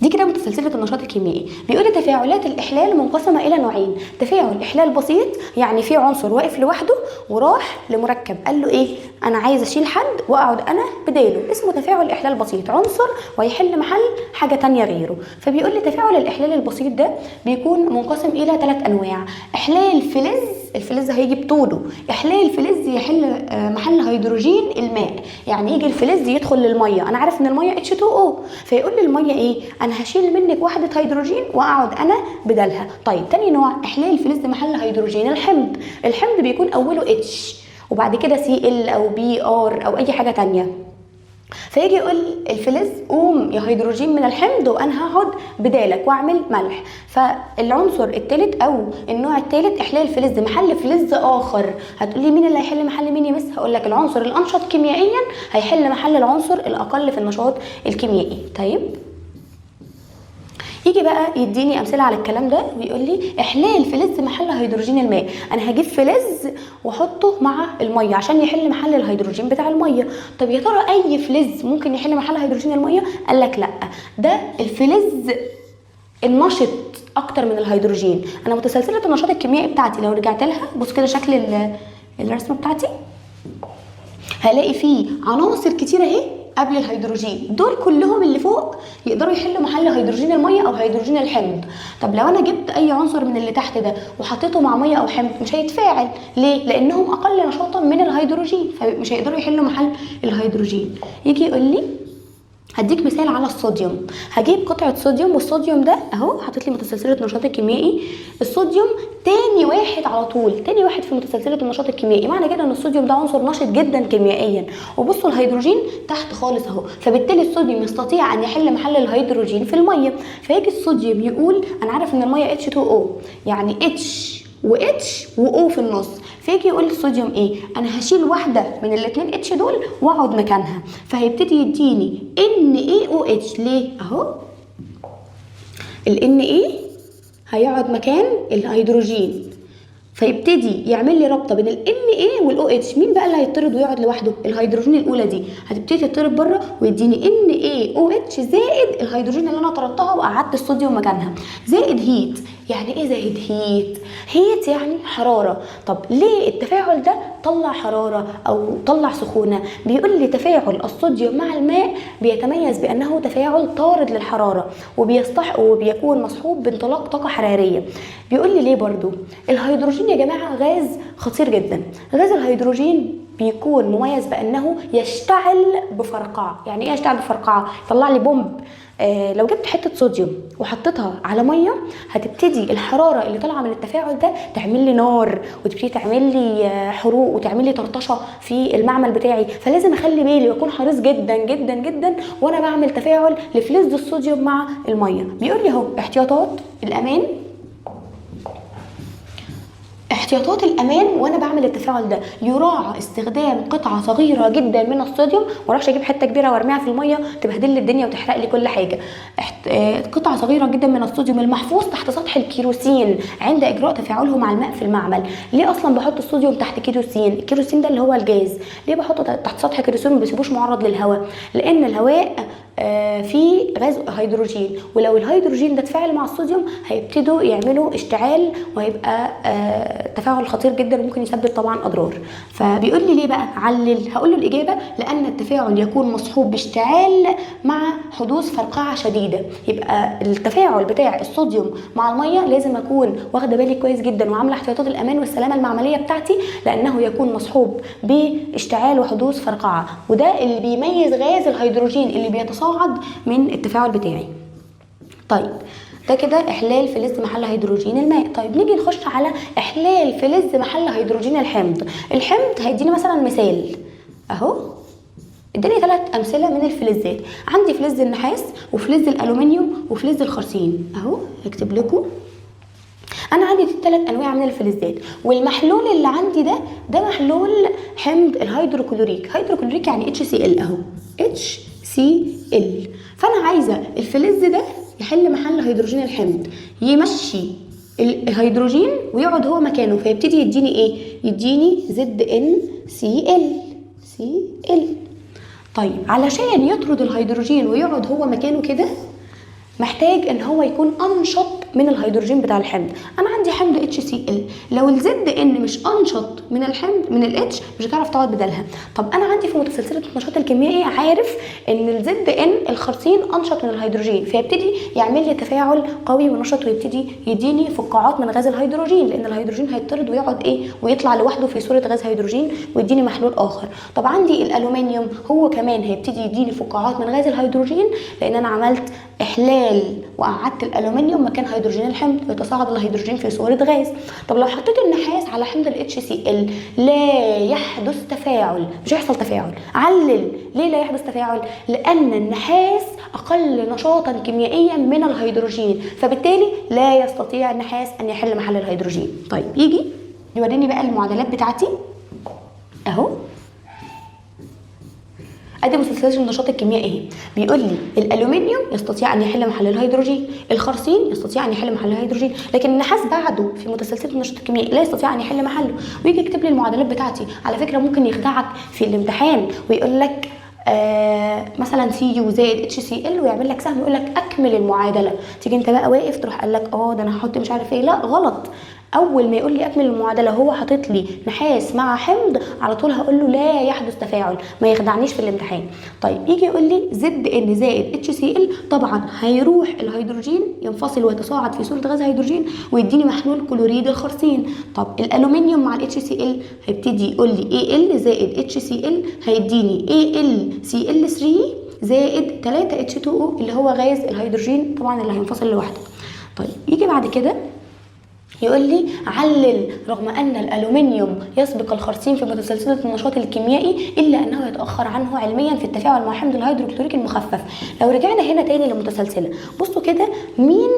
Speaker 1: دي كده متسلسله النشاط الكيميائي. بيقول لي تفاعلات الاحلال منقسمه الى نوعين: تفاعل احلال بسيط يعني في عنصر واقف لوحده وراح لمركب قال له ايه انا عايز اشيل حد واقعد انا بداله، اسمه تفاعل احلال بسيط، عنصر ويحل محل حاجه تانية غيره. فبيقول لي تفاعل الاحلال البسيط ده بيكون منقسم الى 3 انواع: احلال فلز، الفلز هيجي بطوله، احلال فلز يحل محل هيدروجين الماء، يعني يجي الفلز يدخل للميه، انا عارف ان الميه H2O، فيقول لي الميه ايه انا هشيل منك وحده هيدروجين واقعد انا بدلها. طيب تاني نوع احلال فلز محل هيدروجين الحمض، الحمض بيكون اوله H وبعد كده Cl او Br او اي حاجه تانية، فيجي يقول الفلز قوم يا هيدروجين من الحمض وانا هقعد بدالك واعمل ملح. فالعنصر الثالث او النوع الثالث احلال فلز محل فلز اخر. هتقولي مين اللي هيحل محل مين يا مس؟ هقول لك العنصر الانشط كيميائيا هيحل محل العنصر الاقل في النشاط الكيميائي. طيب يجي بقى يديني امثله على الكلام ده ويقول لي احلال فلز محل هيدروجين الماء، انا هجيب فلز واحطه مع الميه عشان يحل محل الهيدروجين بتاع الميه. طب يا ترى اي فلز ممكن يحل محل هيدروجين الميه؟ قال لك لا، ده الفلز النشط اكتر من الهيدروجين. انا متسلسله النشاط الكيميائي بتاعتي لو رجعت لها بص كده شكل الرسمه بتاعتي هلاقي فيه عناصر كتيره اهي قبل الهيدروجين، دول كلهم اللي فوق يقدروا يحلوا محل هيدروجين الميه او هيدروجين الحمض. طب لو انا جبت اي عنصر من اللي تحت ده وحطيته مع ميه او حمض مش هيتفاعل، ليه؟ لانهم اقل نشاطا من الهيدروجين فمش هيقدروا يحلوا محل الهيدروجين. يجي يقول لي هديك مثال على الصوديوم، هجيب قطعه صوديوم والصوديوم ده اهو حاطط لي متسلسله النشاط الكيميائي، الصوديوم تاني واحد على طول، تاني واحد في متسلسله النشاط الكيميائي، معنى كده ان الصوديوم ده عنصر نشط جدا كيميائيا. وبصوا الهيدروجين تحت خالص اهو، فبالتالي الصوديوم يستطيع ان يحل محل الهيدروجين في الميه. فيجي الصوديوم يقول انا عارف ان الميه H2O يعني H و H و O في النص، فيجي يقول الصوديوم ايه، انا هشيل واحده من الاثنين اتش دول واقعد مكانها، فهيبتدي يديني NaOH. ليه؟ اهو ال Na هيقعد مكان الهيدروجين، فيبتدي يعمل لي رابطه بين ال Na وال OH. مين بقى اللي هيطرد ويقعد لوحده؟ الهيدروجين الاولى دي هتبتدي تطرد بره ويديني NaOH زائد الهيدروجين اللي انا طردتها وقعدت الصوديوم مكانها، زائد هيت. يعني ايه زائد هيت؟ هيت يعني حراره. طب ليه التفاعل ده طلع حراره او طلع سخونه؟ بيقول لي تفاعل الصوديوم مع الماء بيتميز بانه تفاعل طارد للحراره وبيكون مصحوب بانطلاق طاقه حراريه. بيقول لي ليه برضو؟ الهيدروجين يا جماعه غاز خطير جدا. غاز الهيدروجين بيكون مميز بانه يشتعل بفرقعه. يعني ايه يشتعل بفرقعه؟ يطلع لي بومب. لو جبت حته صوديوم وحطيتها على ميه، هتبتدي الحراره اللي طالعه من التفاعل ده تعمل لي نار، وتبتدي تعمل لي حروق، وتعمل لي طرطشه في المعمل بتاعي. فلازم اخلي بالي واكون حريص جدا جدا جدا وانا بعمل تفاعل لفلز الصوديوم مع الميه. بيقول لي اهو احتياطات الامان، احتياطات الامان وانا بعمل التفاعل ده. يراعى استخدام قطعه صغيره جدا من الصوديوم، ما اروحش اجيب حته كبيره وارميها في الميه تبهدل لي الدنيا وتحرق لي كل حاجه. قطعه صغيره جدا من الصوديوم المحفوظ تحت سطح الكيروسين عند اجراء تفاعله مع الماء في المعمل. ليه اصلا بحط الصوديوم تحت كيروسين؟ الكيروسين ده اللي هو الجاز. ليه بحطه تحت سطح الكيروسين وما بسيبوش معرض للهواء؟ لان الهواء في غاز هيدروجين، ولو الهيدروجين ده اتفاعل مع الصوديوم هيبتدوا يعملوا اشتعال، وهيبقى تفاعل خطير جدا وممكن يسبب طبعا اضرار. فبيقول لي ليه بقى علل؟ هقول له الاجابه لان التفاعل يكون مصحوب باشتعال مع حدوث فرقعه شديده. يبقى التفاعل بتاع الصوديوم مع الميه لازم اكون واخده بالي كويس جدا وعامله احتياطات الامان والسلامه المعمليه بتاعتي، لانه يكون مصحوب باشتعال وحدوث فرقعه، وده اللي بيميز غاز الهيدروجين اللي بيتصاعد من التفاعل بتاعي. طيب ده كده احلال فلز محل هيدروجين الماء. طيب نيجي نخش على احلال فلز محل هيدروجين الحمض. الحمض هيديني مثلا مثال اهو، اداني 3 امثله من الفلزات. عندي فلز النحاس وفلز الالومنيوم وفلز الخرسين اهو، هكتب لكم. انا عندي 3 انواع من الفلزات، والمحلول اللي عندي ده محلول حمض الهيدروكلوريك. هيدروكلوريك يعني HCl اهو، HCl. فانا عايزه الفلز ده يحل محل هيدروجين الحمض، يمشي الهيدروجين ويقعد هو مكانه، فيبتدي يديني ايه؟ يديني ZnCl. طيب علشان يطرد الهيدروجين ويقعد هو مكانه كده، محتاج ان هو يكون انشط من الهيدروجين بتاع الحمض. انا عندي حمض HCl، لو الزد ان مش انشط من الحمض من الاتش مش هتعرف تقعد بدالها. طب انا عندي في متسلسله النشاط الكيميائي عارف ان الزد ان الخرسين انشط من الهيدروجين، فيبتدي يعمل لي تفاعل قوي ونشط ويبتدي يديني فقاعات من غاز الهيدروجين، لان الهيدروجين هيطرد ويقعد ايه ويطلع لوحده في صوره غاز هيدروجين ويديني محلول اخر. طب عندي الالومنيوم هو كمان هيبتدي يديني فقاعات من غاز الهيدروجين، لان انا عملت احلال وقعدت الالومنيوم مكان هيدروجين الحمض ويتصاعد الهيدروجين في صوره غاز. طب لو حطيت النحاس على حمض HCl لا يحدث تفاعل، مش هيحصل تفاعل. علل ليه لا يحدث تفاعل؟ لان النحاس اقل نشاطا كيميائيا من الهيدروجين، فبالتالي لا يستطيع النحاس ان يحل محل الهيدروجين. طيب يجي يوريني بقى المعادلات بتاعتي اهو، ادي مسلسلات النشاط الكيميائي اهي. بيقول لي الالومنيوم يستطيع ان يحل محل الهيدروجين، الخرسين يستطيع ان يحل محل الهيدروجين، لكن النحاس بعده في متسلسله النشاط الكيميائي لا يستطيع ان يحل محله. ويجي يكتب لي المعادلات بتاعتي. على فكره ممكن يخدعك في الامتحان ويقول لك مثلا CU زائد HCl ويعمل لك سهم يقول لك اكمل المعادله، تيجي انت بقى واقف تروح قال لك ده انا هحط مش عارف ايه. لا غلط. اول ما يقول لي اكمل المعادله هو حاطط لي نحاس مع حمض، على طول هقول له لا يحدث تفاعل، ما يخدعنيش في الامتحان. طيب يجي يقول لي ZN زائد HCl، طبعا هيروح الهيدروجين ينفصل ويتصاعد في صوره غاز هيدروجين ويديني محلول كلوريد الخرسين. طب الالومنيوم مع HCl هيبتدي يقول لي Al زائد HCl هيديني AlCl3 زائد 3H2O اللي هو غاز الهيدروجين طبعا اللي هينفصل لوحده. طيب يجي بعد كده يقول لي علل رغم ان الالومنيوم يسبق الخرسين في متسلسله النشاط الكيميائي الا انه يتاخر عنه علميا في التفاعل مع حمض الهيدروكلوريك المخفف. لو رجعنا هنا تاني للمتسلسله، بصوا كده مين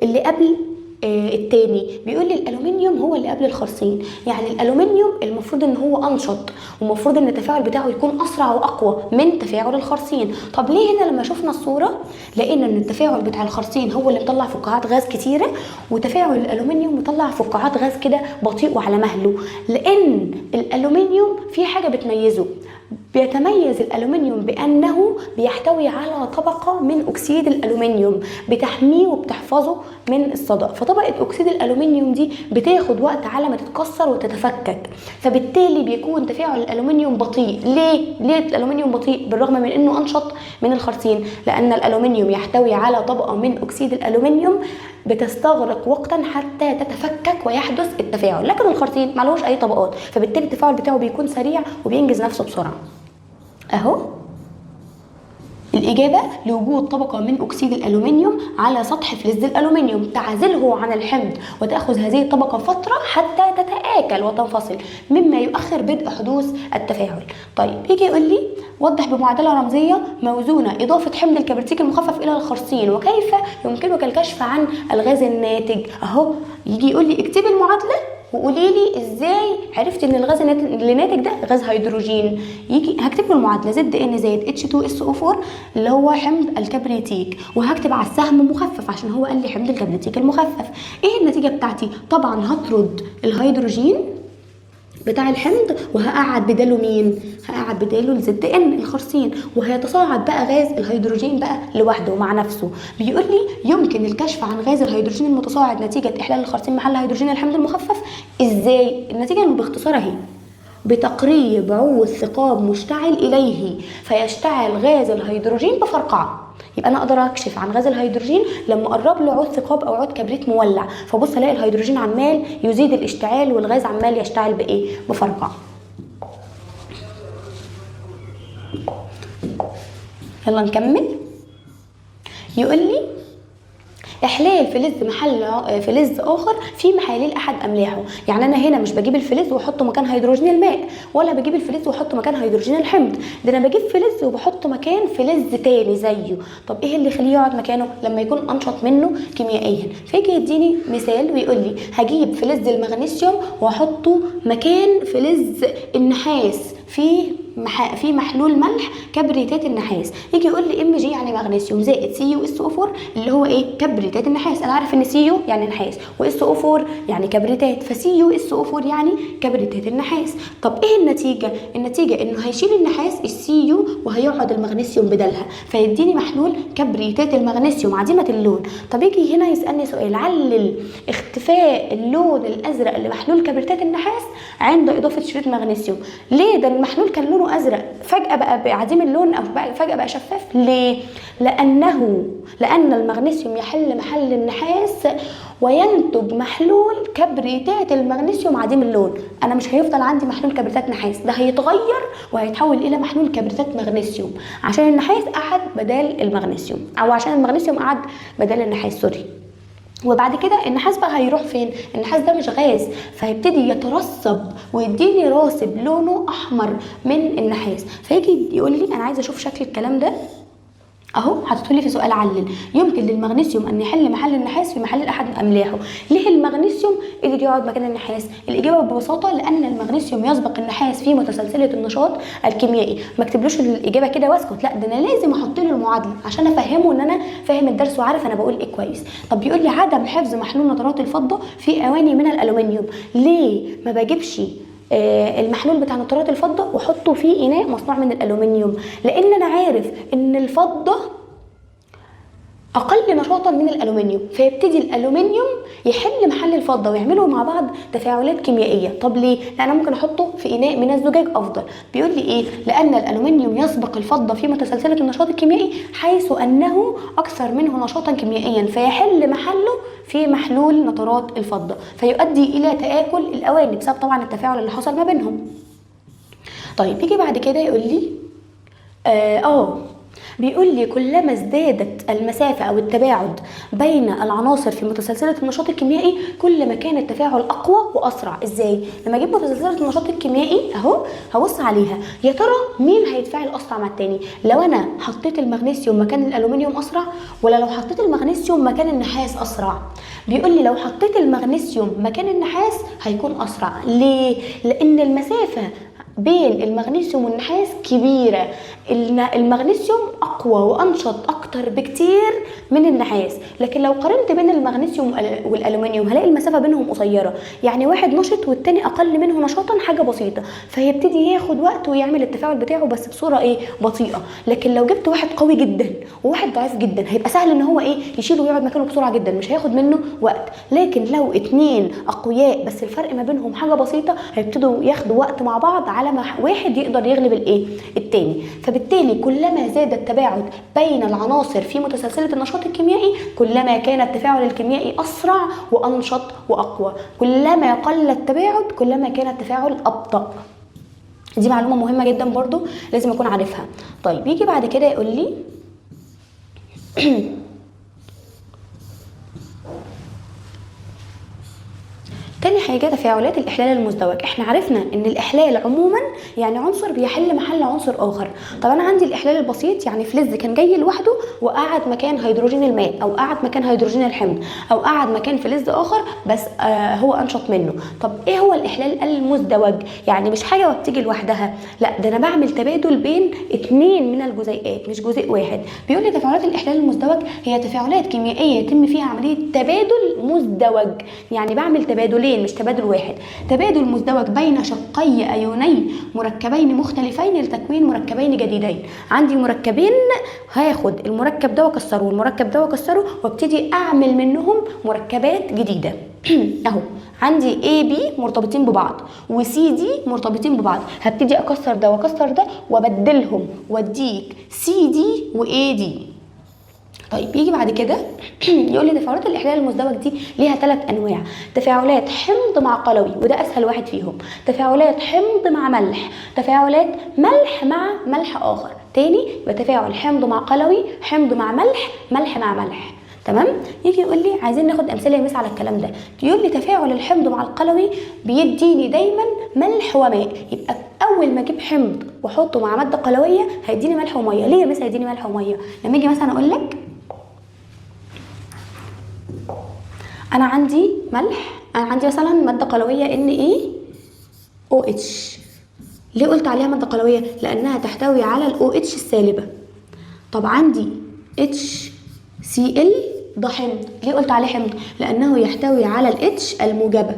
Speaker 1: اللي قبل التاني بيقول لي الالومنيوم هو اللي قبل الخرسين، يعني الالومنيوم المفروض ان هو انشط، ومفروض ان التفاعل بتاعه يكون اسرع واقوى من تفاعل الخرسين. طب ليه هنا لما شفنا الصوره لقينا ان التفاعل بتاع الخرسين هو اللي مطلع فقاعات غاز كتيره، وتفاعل الالومنيوم مطلع فقاعات غاز كده بطيء وعلى مهله؟ لان الالومنيوم في حاجه بتميزه، بيتميز الألومنيوم بأنه بيحتوي على طبقة من أكسيد الألومنيوم بتحميه وبتحفظه من الصدأ، فطبقة أكسيد الألومنيوم دي بتاخد وقت على ما تتكسر وتتفكك، فبالتالي بيكون تفاعل الألومنيوم بطيء. ليه الألومنيوم بطيء بالرغم من أنه أنشط من الخرسين؟ لأن الألومنيوم يحتوي على طبقة من أكسيد الألومنيوم بتستغرق وقتا حتى تتفكك ويحدث التفاعل، لكن الخرسين معلوش أي طبقات، فبالتالي التفاعل بتاعه بيكون سريع وبينجز نفسه بسرعة. اهو الإجابة لوجود طبقة من أكسيد الألومنيوم على سطح فلز الألومنيوم تعزله عن الحمض، وتأخذ هذه الطبقة فترة حتى تتآكل وتنفصل، مما يؤخر بدء حدوث التفاعل. طيب يجي يقول لي وضح بمعادلة رمزية موزونة إضافة حمض الكبريتيك المخفف إلى الخرسين، وكيف يمكنك الكشف عن الغاز الناتج. أهو يجي يقول لي اكتبي المعادلة وقولي لي ازاي عرفت ان الغاز اللي ناتج ده غاز هيدروجين. يجي هكتب له المعادله زد ان زائد H2SO4 اللي هو حمض الكبريتيك، وهكتب على السهم مخفف عشان هو قال لي حمض الكبريتيك المخفف. ايه النتيجه بتاعتي؟ طبعا هطرد الهيدروجين بتاع الحمض وهقعد بداله مين؟ هقعد بداله الزد ان الخرسين، وهيتصاعد بقى غاز الهيدروجين بقى لوحده مع نفسه. بيقول لي يمكن الكشف عن غاز الهيدروجين المتصاعد نتيجه احلال الخرسين محل هيدروجين الحمض المخفف. ازاي؟ النتيجه باختصار اهي، بتقريب عود ثقاب مشتعل اليه فيشتعل غاز الهيدروجين بفرقعه. يبقى انا اقدر اكشف عن غاز الهيدروجين لما اقرب له عود ثقاب او عود كبريت مولع، فبص الاقي الهيدروجين عمال يزيد الاشتعال والغاز عمال يشتعل بايه؟ بفرقعه. يلا نكمل. يقول لي احلال فلز محل فلز اخر في محاليل احد املاحه. يعني انا هنا مش بجيب الفلز واحطه مكان هيدروجين الماء، ولا بجيب الفلز واحطه مكان هيدروجين الحمض، ده انا بجيب فلز وبحطه مكان فلز تاني زيه. طب ايه اللي يخليه يقعد مكانه؟ لما يكون انشط منه كيميائيا. فيجي يديني مثال ويقول لي هجيب فلز المغنيسيوم واحطه مكان فلز النحاس في محلول ملح كبريتات النحاس. يجي يقول لي ام جي يعني مغنيسيوم زائد CuSO4 اللي هو ايه؟ كبريتات النحاس. انا عارف ان CU يعني نحاس وSO4 يعني كبريتات، فCuSO4 يعني كبريتات النحاس. طب ايه النتيجه؟ النتيجه انه هيشيل النحاس الCu وهيقعد المغنيسيوم بدلها، فيديني محلول كبريتات المغنيسيوم عديمه اللون. طب يجي هنا يسالني سؤال، علل اختفاء اللون الازرق لمحلول كبريتات النحاس عند اضافه شريط مغنيسيوم. ليه؟ ده المحلول كان لونه ازرق فجاه بقى عديم اللون او فجاه بقى شفاف. ليه؟ لان المغنيسيوم يحل محل النحاس وينتج محلول كبريتات المغنيسيوم عديم اللون. انا مش هيفضل عندي محلول كبريتات نحاس، ده هيتغير وهيتحول الى محلول كبريتات مغنيسيوم عشان النحاس قعد بدل المغنيسيوم، او عشان المغنيسيوم قعد بدل النحاس، سوري. وبعد كده النحاس بقى هيروح فين؟ النحاس ده مش غاز، فهيبتدي يترسب ويديني راسب لونه احمر من النحاس. فيجي يقول لي انا عايزه اشوف شكل الكلام ده اهو، حاطط لي في سؤال علل يمكن للمغنيسيوم ان يحل محل النحاس في محل احد املاحه. ليه المغنيسيوم قدر يقعد مكان النحاس؟ الاجابه ببساطه لان المغنيسيوم يسبق النحاس في متسلسله النشاط الكيميائي. ما اكتبلوش الاجابه كده واسكت، لا ده انا لازم احط له المعادله عشان افهمه ان انا فاهم الدرس وعارف انا بقول ايه كويس. طب بيقول لي عدم حفظ محلول نترات الفضه في اواني من الالومنيوم. ليه ما بجيبش المحلول بتاع نترات الفضه واحطه في اناء مصنوع من الالومنيوم؟ لان انا عارف ان الفضه اقل نشاطا من الالومنيوم، فيبتدي الالومنيوم يحل محل الفضه ويعملوا مع بعض تفاعلات كيميائيه. طب ليه؟ لان انا ممكن احطه في اناء من الزجاج افضل. بيقول لي ايه؟ لان الالومنيوم يسبق الفضه في متسلسله النشاط الكيميائي حيث انه اكثر منه نشاطا كيميائيا، فيحل محله في محلول نترات الفضه، فيؤدي الى تآكل الاواني بسبب طبعا التفاعل اللي حصل ما بينهم. طيب يجي بعد كده يقول لي بيقول لي كلما ازدادت المسافة أو التباعد بين العناصر في متسلسلة النشاط الكيميائي كل ما كان التفاعل أقوى وأسرع. إزاي؟ لما أجيب متسلسلة النشاط الكيميائي أهو هبص عليها، يا ترى مين هيتفاعل أسرع مع التاني؟ لو أنا حطيت المغنيسيوم مكان الألومنيوم أسرع، ولا لو حطيت المغنيسيوم مكان النحاس أسرع؟ بيقول لي لو حطيت المغنيسيوم مكان النحاس هيكون أسرع. ليه؟ لأن المسافة بين المغنيسيوم والنحاس كبيرة. المغنيسيوم أقوى وأنشط أكتر بكتير من النحاس، لكن لو قارنت بين المغنيسيوم والألومنيوم هلاقي المسافة بينهم قصيرة، يعني واحد نشط والتاني أقل منه نشاطا حاجة بسيطة، فيبتدي ياخد وقت ويعمل التفاعل بتاعه بس بصورة بطيئة. لكن لو جبت واحد قوي جدا وواحد ضعيف جدا هيبقى سهل ان هو يشيله ويقعد مكانه بسرعة جدا، مش هياخد منه وقت. لكن لو اتنين أقوياء بس الفرق ما بينهم حاجة بسيطة هيبتدوا ياخدوا وقت مع بعض على ما واحد يقدر يغلب التاني. فبالتالي كلما زاد التباعد بين العناصر في متسلسلة النشاط الكيميائي كلما كان التفاعل الكيميائي أسرع وأنشط وأقوى، كلما قل التباعد كلما كان التفاعل أبطأ. دي معلومة مهمة جدا برضو لازم أكون عارفها. طيب يجي بعد كده يقول لي تاني حاجة تفاعلات الإحلال المزدوج. احنا عرفنا ان الإحلال عموما يعني عنصر بيحل محل عنصر آخر. طب أنا عندي الإحلال البسيط يعني فلز كان جاي لوحده وقعد مكان هيدروجين الماء أو قعد مكان هيدروجين الحمض أو قعد مكان فلز آخر بس هو أنشط منه. طب إيه هو الإحلال المزدوج؟ يعني مش حاجة وبتيجي لوحدها، لا ده أنا بعمل تبادل بين اتنين من الجزيئات مش جزيء واحد. بيقول لي تفاعلات الإحلال المزدوج هي تفاعلات كيميائية يتم فيها عملية تبادل مزدوج، يعني بعمل تبادلين مش تبادل واحد. تبادل مزدوج بين شقي ايوني مركبين مختلفين لتكوين مركبين جديدين. عندي مركبين هاخد المركب ده واكسره والمركب ده واكسره وابتدي اعمل منهم مركبات جديده. اهو عندي A B مرتبطين ببعض وC D مرتبطين ببعض، هبتدي اكسر ده واكسر ده وابدلهم واديك C D و A D. طيب يجي بعد كده يقول لي تفاعلات الاحلال المزدوج دي ليها 3 انواع. تفاعلات حمض مع قلوي وده اسهل واحد فيهم، تفاعلات حمض مع ملح، تفاعلات ملح مع ملح اخر. تاني يبقى تفاعل حمض مع قلوي، حمض مع ملح، ملح مع ملح. تمام. يجي يقول لي عايزين ناخد امثله يمس على الكلام ده. يقول لي تفاعل الحمض مع القلوي بيديني دايما ملح وماء. يبقى اول ما اجيب حمض واحطه مع ماده قلويه هيديني ملح وميه. ليه يا مس هيديني ملح وميه؟ لما اجي مثلا اقول لك انا عندي ملح، انا عندي مثلا ماده قلويه NaOH. ليه قلت عليها ماده قلويه؟ لانها تحتوي على الOH السالبه. طب عندي HCl ده حمض. ليه قلت عليه حمض؟ لانه يحتوي على الH الموجبه.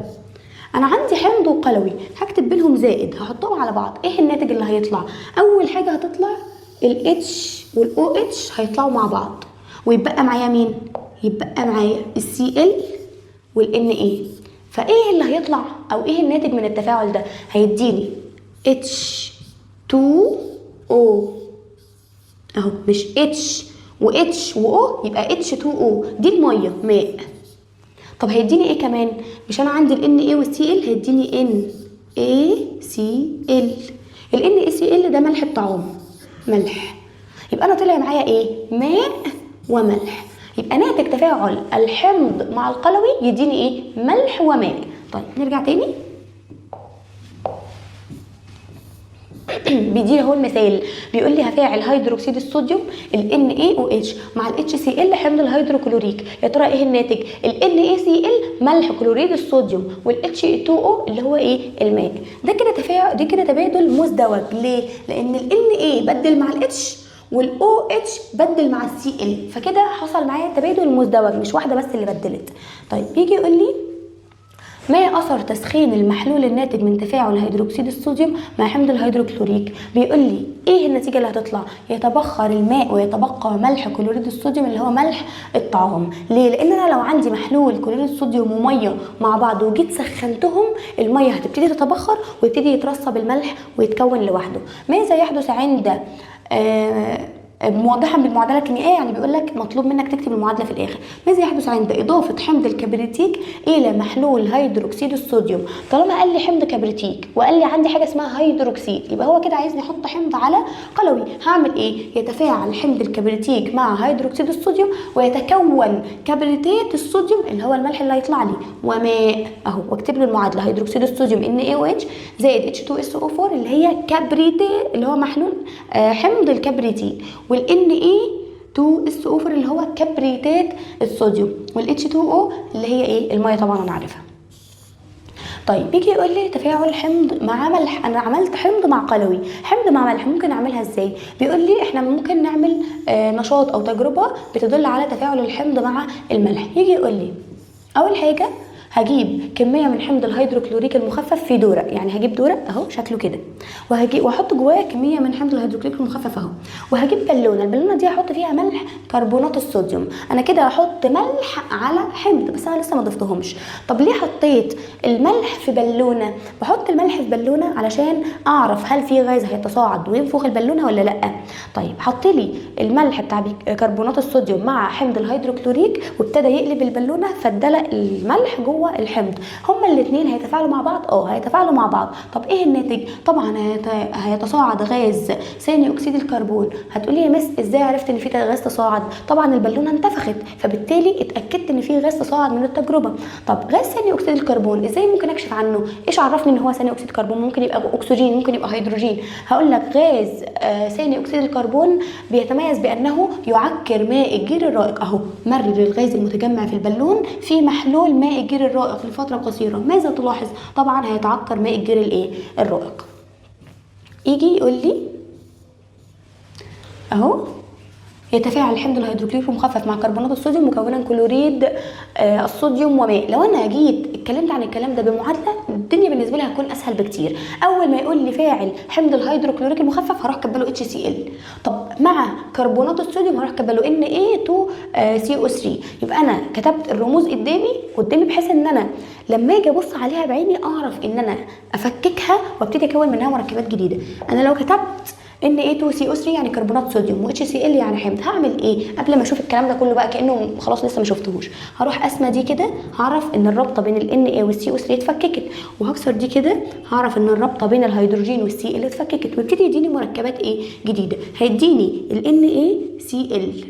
Speaker 1: انا عندي حمض وقلوي هكتب بينهم زائد هحطهم على بعض. ايه الناتج اللي هيطلع؟ اول حاجه هتطلع الH والOH هيطلعوا مع بعض ويبقى معايا مين؟ يبقى معايا الCl والNA. فايه اللي هيطلع او ايه الناتج من التفاعل ده؟ هيديني H2O اهو، مش H وH وO يبقى H2O دي الميه ماء. طب هيديني ايه كمان؟ مش انا عندي NA والCl هيديني NaCl. NaCl ده ملح الطعام، ملح. يبقى انا طلع معايا ايه؟ ماء وملح. يبقى ناتج تفاعل الحمض مع القلوي يديني ايه؟ ملح وماء. طيب نرجع تاني. بيديني اهو المثال، بيقول لي هفاعل هيدروكسيد الصوديوم ال NaOH مع ال HCl حمض الهيدروكلوريك. يا ترى ايه الناتج؟ ال NaCl ملح كلوريد الصوديوم وال H2O اللي هو ايه؟ الماء. ده كده تبادل مزدوج. ليه؟ لان ال Na بدل مع ال H والOH بدل مع الCl، فكده حصل معايا تبادل مزدوج مش واحده بس اللي بدلت. طيب يجي يقول لي ما اثر تسخين المحلول الناتج من تفاعل هيدروكسيد الصوديوم مع حمض الهيدروكلوريك. بيقول لي ايه النتيجه اللي هتطلع؟ يتبخر الماء ويتبقى ملح كلوريد الصوديوم اللي هو ملح الطعام. ليه؟ لان انا لو عندي محلول كلوريد الصوديوم وميه مع بعض وجيت سخنتهم الميه هتبتدي تتبخر ويبتدي يترسب الملح ويتكون لوحده. ماذا يحدث عند موضحا بالمعادله الكيميائيه، يعني بيقول لك مطلوب منك تكتب المعادله في الاخر. ماذا يحدث عند اضافه حمض الكبريتيك الى محلول هيدروكسيد الصوديوم؟ طالما قال لي حمض كبريتيك وقال لي عندي حاجه اسمها هيدروكسيد، يبقى هو كده عايزني احط حمض على قلوي. هعمل ايه؟ يتفاعل حمض الكبريتيك مع هيدروكسيد الصوديوم ويتكون كبريتات الصوديوم اللي هو الملح اللي هيطلع لي وماء اهو، واكتب له المعادله هيدروكسيد الصوديوم NaOH زائد H2SO4 اللي هي كبريتات اللي هو محلول حمض الكبريتيك، Na2SO4 اللي هو كبريتات الصوديوم، والH2O اللي هي ايه؟ الميه طبعا انا عارفها. طيب يجي يقول لي تفاعل حمض مع ملح، انا عملت حمض مع قلوي، حمض مع ملح ممكن اعملها ازاي؟ بيقول لي احنا ممكن نعمل نشاط او تجربه بتدل على تفاعل الحمض مع الملح. يجي يقول لي اول حاجه هجيب كميه من حمض الهيدروكلوريك المخفف في دورق، يعني هجيب دورق اهو شكله كده، واحط جواه كميه من حمض الهيدروكلوريك المخفف اهو، وهجيب بالونه، البالونه دي هحط فيها ملح كربونات الصوديوم. انا كده هحط ملح على حمض، بس انا لسه ما ضفتهمش. طب ليه حطيت الملح في بالونه؟ بحط الملح في بالونه علشان اعرف هل في غاز هيتصاعد وينفخ البالونه ولا لا. طيب حط لي الملح بتاع كربونات الصوديوم مع حمض الهيدروكلوريك وابتدى يقلب البالونه فادلق الملح جوه الحمض، هما الاثنين هيتفاعلوا مع بعض. هيتفاعلوا مع بعض. طب ايه الناتج؟ طبعا هيتصاعد غاز ثاني اكسيد الكربون. هتقولي يا مس ازاي عرفت ان في غاز تصاعد؟ طبعا البالونه انتفخت فبالتالي اتاكدت ان في غاز تصاعد من التجربه. طب غاز ثاني اكسيد الكربون ازاي ممكن اكشف عنه؟ ايش عرفني ان هو ثاني اكسيد كربون؟ ممكن يبقى اكسجين، ممكن يبقى هيدروجين. هقول لك غاز ثاني اكسيد الكربون بيتميز بانه يعكر ماء الجير الرائق. اهو مرر الغاز المتجمع في البالون في محلول ماء الجير الرائق لفتره قصيره، ماذا تلاحظ؟ طبعا هيتعكر ماء الجير الايه؟ الرائق. يجي يقول لي اهو يتفاعل حمض الهيدروكلوريك المخفف مع كربونات الصوديوم مكونا كلوريد الصوديوم وماء. لو انا جيت اتكلمت عن الكلام ده بمعادله، الدنيا بالنسبه لي هتكون اسهل بكتير. اول ما يقول لي فاعل حمض الهيدروكلوريك المخفف هروح كاتبه له HCl، طب مع كربونات الصوديوم هروح كاتبه له Na2CO3. يبقى انا كتبت الرموز قدامي بحيث ان انا لما اجي ابص عليها بعيني اعرف ان انا افككها وابتدي اكون منها مركبات جديده. انا لو كتبت Na2CO3 يعني كربونات صوديوم وHCl يعني حمض، هعمل ايه قبل ما اشوف الكلام ده كله بقى كانه خلاص لسه ما شفتهوش؟ هروح اسمى دي كي هعرف ان الرابطه بين Na والCO3 اتفككت، وهكسر دي كده هعرف ان الرابطه بين الهيدروجين والCl اتفككت، ويبتدي يديني مركبات ايه جديده. هيديني NaCl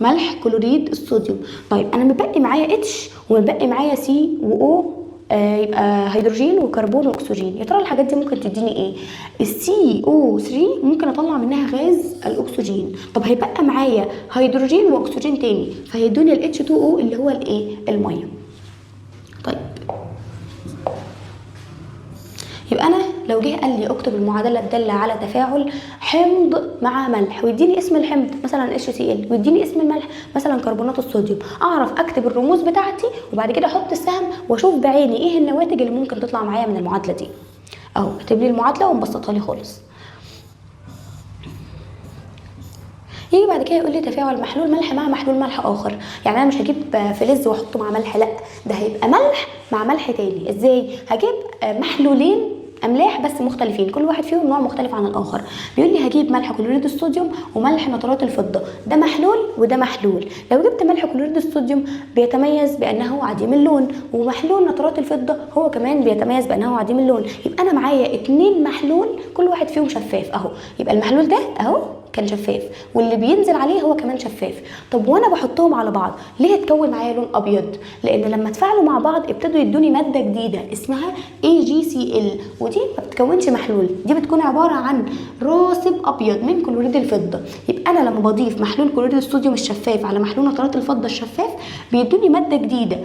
Speaker 1: ملح كلوريد الصوديوم. طيب انا مبقي معايا H ومبقي معايا C وO، يبقى هيدروجين وكربون واكسجين. يا ترى الحاجات دي ممكن تديني ايه؟ CO3 ممكن اطلع منها غاز الاكسجين. طب هيبقى معايا هيدروجين واكسجين تاني فهيدوني ال H2O اللي هو الايه؟ الميه. طيب يبقى انا لو جه قال لي اكتب المعادله الداله على تفاعل حمض مع ملح ويديني اسم الحمض مثلا HCl ويديني اسم الملح مثلا كربونات الصوديوم، اعرف اكتب الرموز بتاعتي وبعد كده احط السهم واشوف بعيني ايه النواتج اللي ممكن تطلع معايا من المعادله دي. اهو كاتب لي المعادله ومبسطها لي خالص. يجي بعد كده يقول لي تفاعل محلول ملح مع محلول ملح اخر، يعني انا مش هجيب فلز واحطه مع ملح، لا ده هيبقى ملح مع ملح تاني. ازاي؟ هجيب محلولين املاح بس مختلفين، كل واحد فيهم نوع مختلف عن الاخر. بيقول لي هجيب ملح كلوريد الصوديوم وملح نترات الفضه، ده محلول وده محلول. لو جبت ملح كلوريد الصوديوم بيتميز بانه عديم اللون، ومحلول نترات الفضه هو كمان بيتميز بانه عديم اللون. يبقى انا معايا 2 محلول كل واحد فيهم شفاف اهو، يبقى المحلول ده اهو كان شفاف واللي بينزل عليه هو كمان شفاف. طب وانا بحطهم على بعض ليه اتكون معايا لون ابيض؟ لان لما اتفاعلوا مع بعض ابتدوا يدوني ماده جديده اسمها AgCl، ودي ما بتكونش محلول، دي بتكون عباره عن راسب ابيض من كلوريد الفضه. يبقى انا لما بضيف محلول كلوريد الصوديوم الشفاف على محلول نترات الفضه الشفاف بيدوني ماده جديده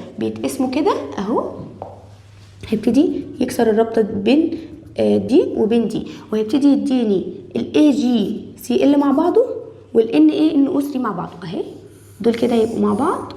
Speaker 1: اسمه كده اهو، هيبتدي يكسر الرابطه بين دي وبين دي وهيبتدي يديني AgCl مع بعضه والNaNO3 مع بعضه اهي، دول كده يبقوا مع بعض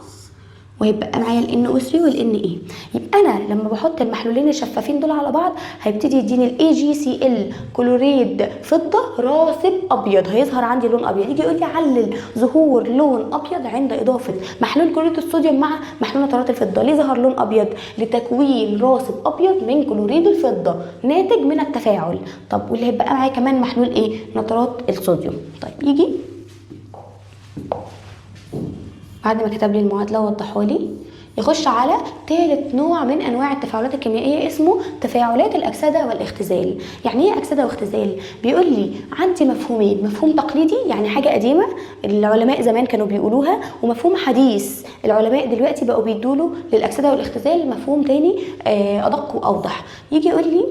Speaker 1: وهيبقى معايا NO3 والNa. يبقى انا لما بحط المحلولين الشفافين دول على بعض هيبتدي يديني AgCl كلوريد فضه راسب ابيض، هيظهر عندي لون ابيض. يجي يقول لي علل ظهور لون ابيض عند اضافه محلول كلوريد الصوديوم مع محلول نترات الفضه. ليه ظهر لون ابيض؟ لتكوين راسب ابيض من كلوريد الفضه ناتج من التفاعل. طب واللي هيبقى معايا كمان محلول ايه؟ نترات الصوديوم. طيب يجي بعد ما كتب لي المعادله ووضحها لي، يخش على ثالث نوع من انواع التفاعلات الكيميائيه اسمه تفاعلات الاكسده والاختزال. يعني ايه اكسده واختزال؟ بيقول لي عندي مفهومين، مفهوم تقليدي يعني حاجه قديمه العلماء زمان كانوا بيقولوها، ومفهوم حديث العلماء دلوقتي بقوا بيدوله للاكسده والاختزال مفهوم تاني ادق واوضح. يجي يقول لي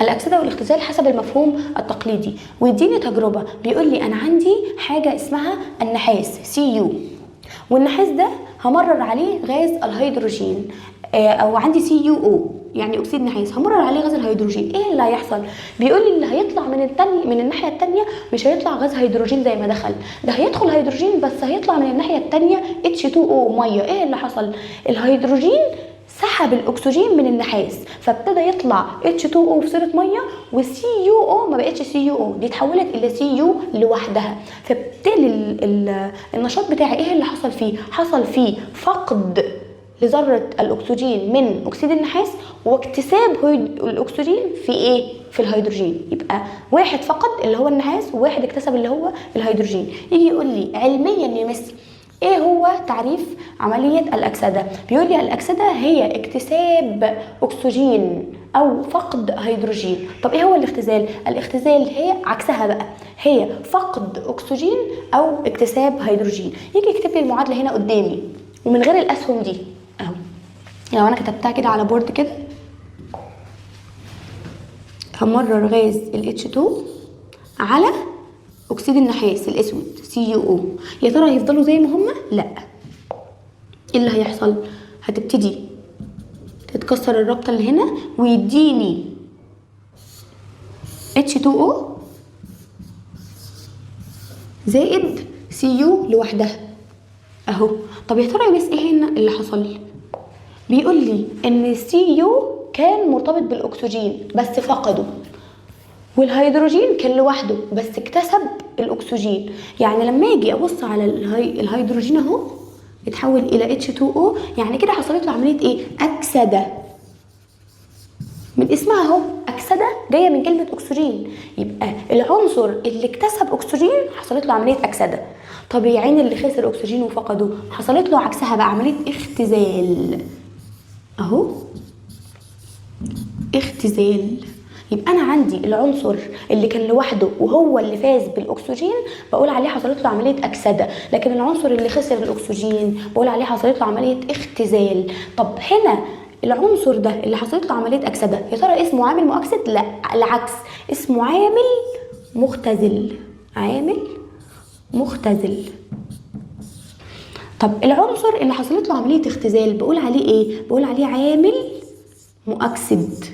Speaker 1: الاكسده والاختزال حسب المفهوم التقليدي، ويديني تجربه. بيقول لي انا عندي حاجه اسمها النحاس CU، والنحاس ده همرر عليه غاز الهيدروجين، او عندي CuO يعني اكسيد نحاس، همرر عليه غاز الهيدروجين. ايه اللي هيحصل؟ بيقول لي اللي هيطلع من الناحيه الثانيه مش هيطلع غاز هيدروجين زي ما دخل، ده هيدخل هيدروجين بس هيطلع من الناحيه الثانيه H2O ميه. ايه اللي حصل؟ الهيدروجين سحب الاكسجين من النحاس، فابتدى يطلع H2O في صوره ميه، وCuO ما بقتش CuO، دي اتحولت الى Cu لوحدها. فبالتالي النشاط بتاعي ايه اللي حصل فيه؟ حصل فيه فقد لذره الاكسجين من اكسيد النحاس، واكتساب الاكسجين في ايه؟ في الهيدروجين. يبقى واحد فقد اللي هو النحاس، وواحد اكتسب اللي هو الهيدروجين. يجي يقول لي علميا يا مس ايه هو تعريف عملية الأكسدة؟ بيقول لي الأكسدة هي اكتساب أكسجين أو فقد هيدروجين. طب ايه هو الاختزال؟ الاختزال هي عكسها بقى، هي فقد أكسجين أو اكتساب هيدروجين. يجي يكتب لي المعادلة هنا قدامي ومن غير الأسهم دي اهو، لو أنا كتبتها كده على بورد كده، همرر غاز ال H2 على اكسيد النحاس الاسود CuO. يا ترى هيفضلوا زي ما هما؟ لا، ايه اللي هيحصل؟ هتبتدي تتكسر الرابطه اللي هنا ويديني H2O زائد Cu لوحدها اهو. طب يا ترى بس ايه هنا اللي حصل؟ بيقول لي ان Cu كان مرتبط بالاكسجين بس فقده، والهيدروجين كان لوحده بس اكتسب الاكسجين. يعني لما اجي ابص على الهيدروجين اهو اتحول الى H2O، يعني كده حصلت له عمليه ايه؟ اكسده. من اسمها اهو اكسده جايه من كلمه اكسجين، يبقى العنصر اللي اكتسب اكسجين حصلت له عمليه اكسده. طب يا عين اللي خسر اكسجين وفقده حصلت له عكسها بقى، عمليه اختزال اهو، اختزال. يبقى انا عندي العنصر اللي كان لوحده وهو اللي فاز بالاكسجين بقول عليه حصلت له عمليه اكسده، لكن العنصر اللي خسر الاكسجين بقول عليه حصلت له عمليه اختزال. طب هنا العنصر ده اللي حصلت له عمليه اكسده يا ترى اسمه عامل مؤكسد؟ لا، العكس، اسمه عامل مختزل. عامل مختزل. طب العنصر اللي حصلت له عمليه اختزال بقول عليه ايه؟ بقول عليه عامل مؤكسد.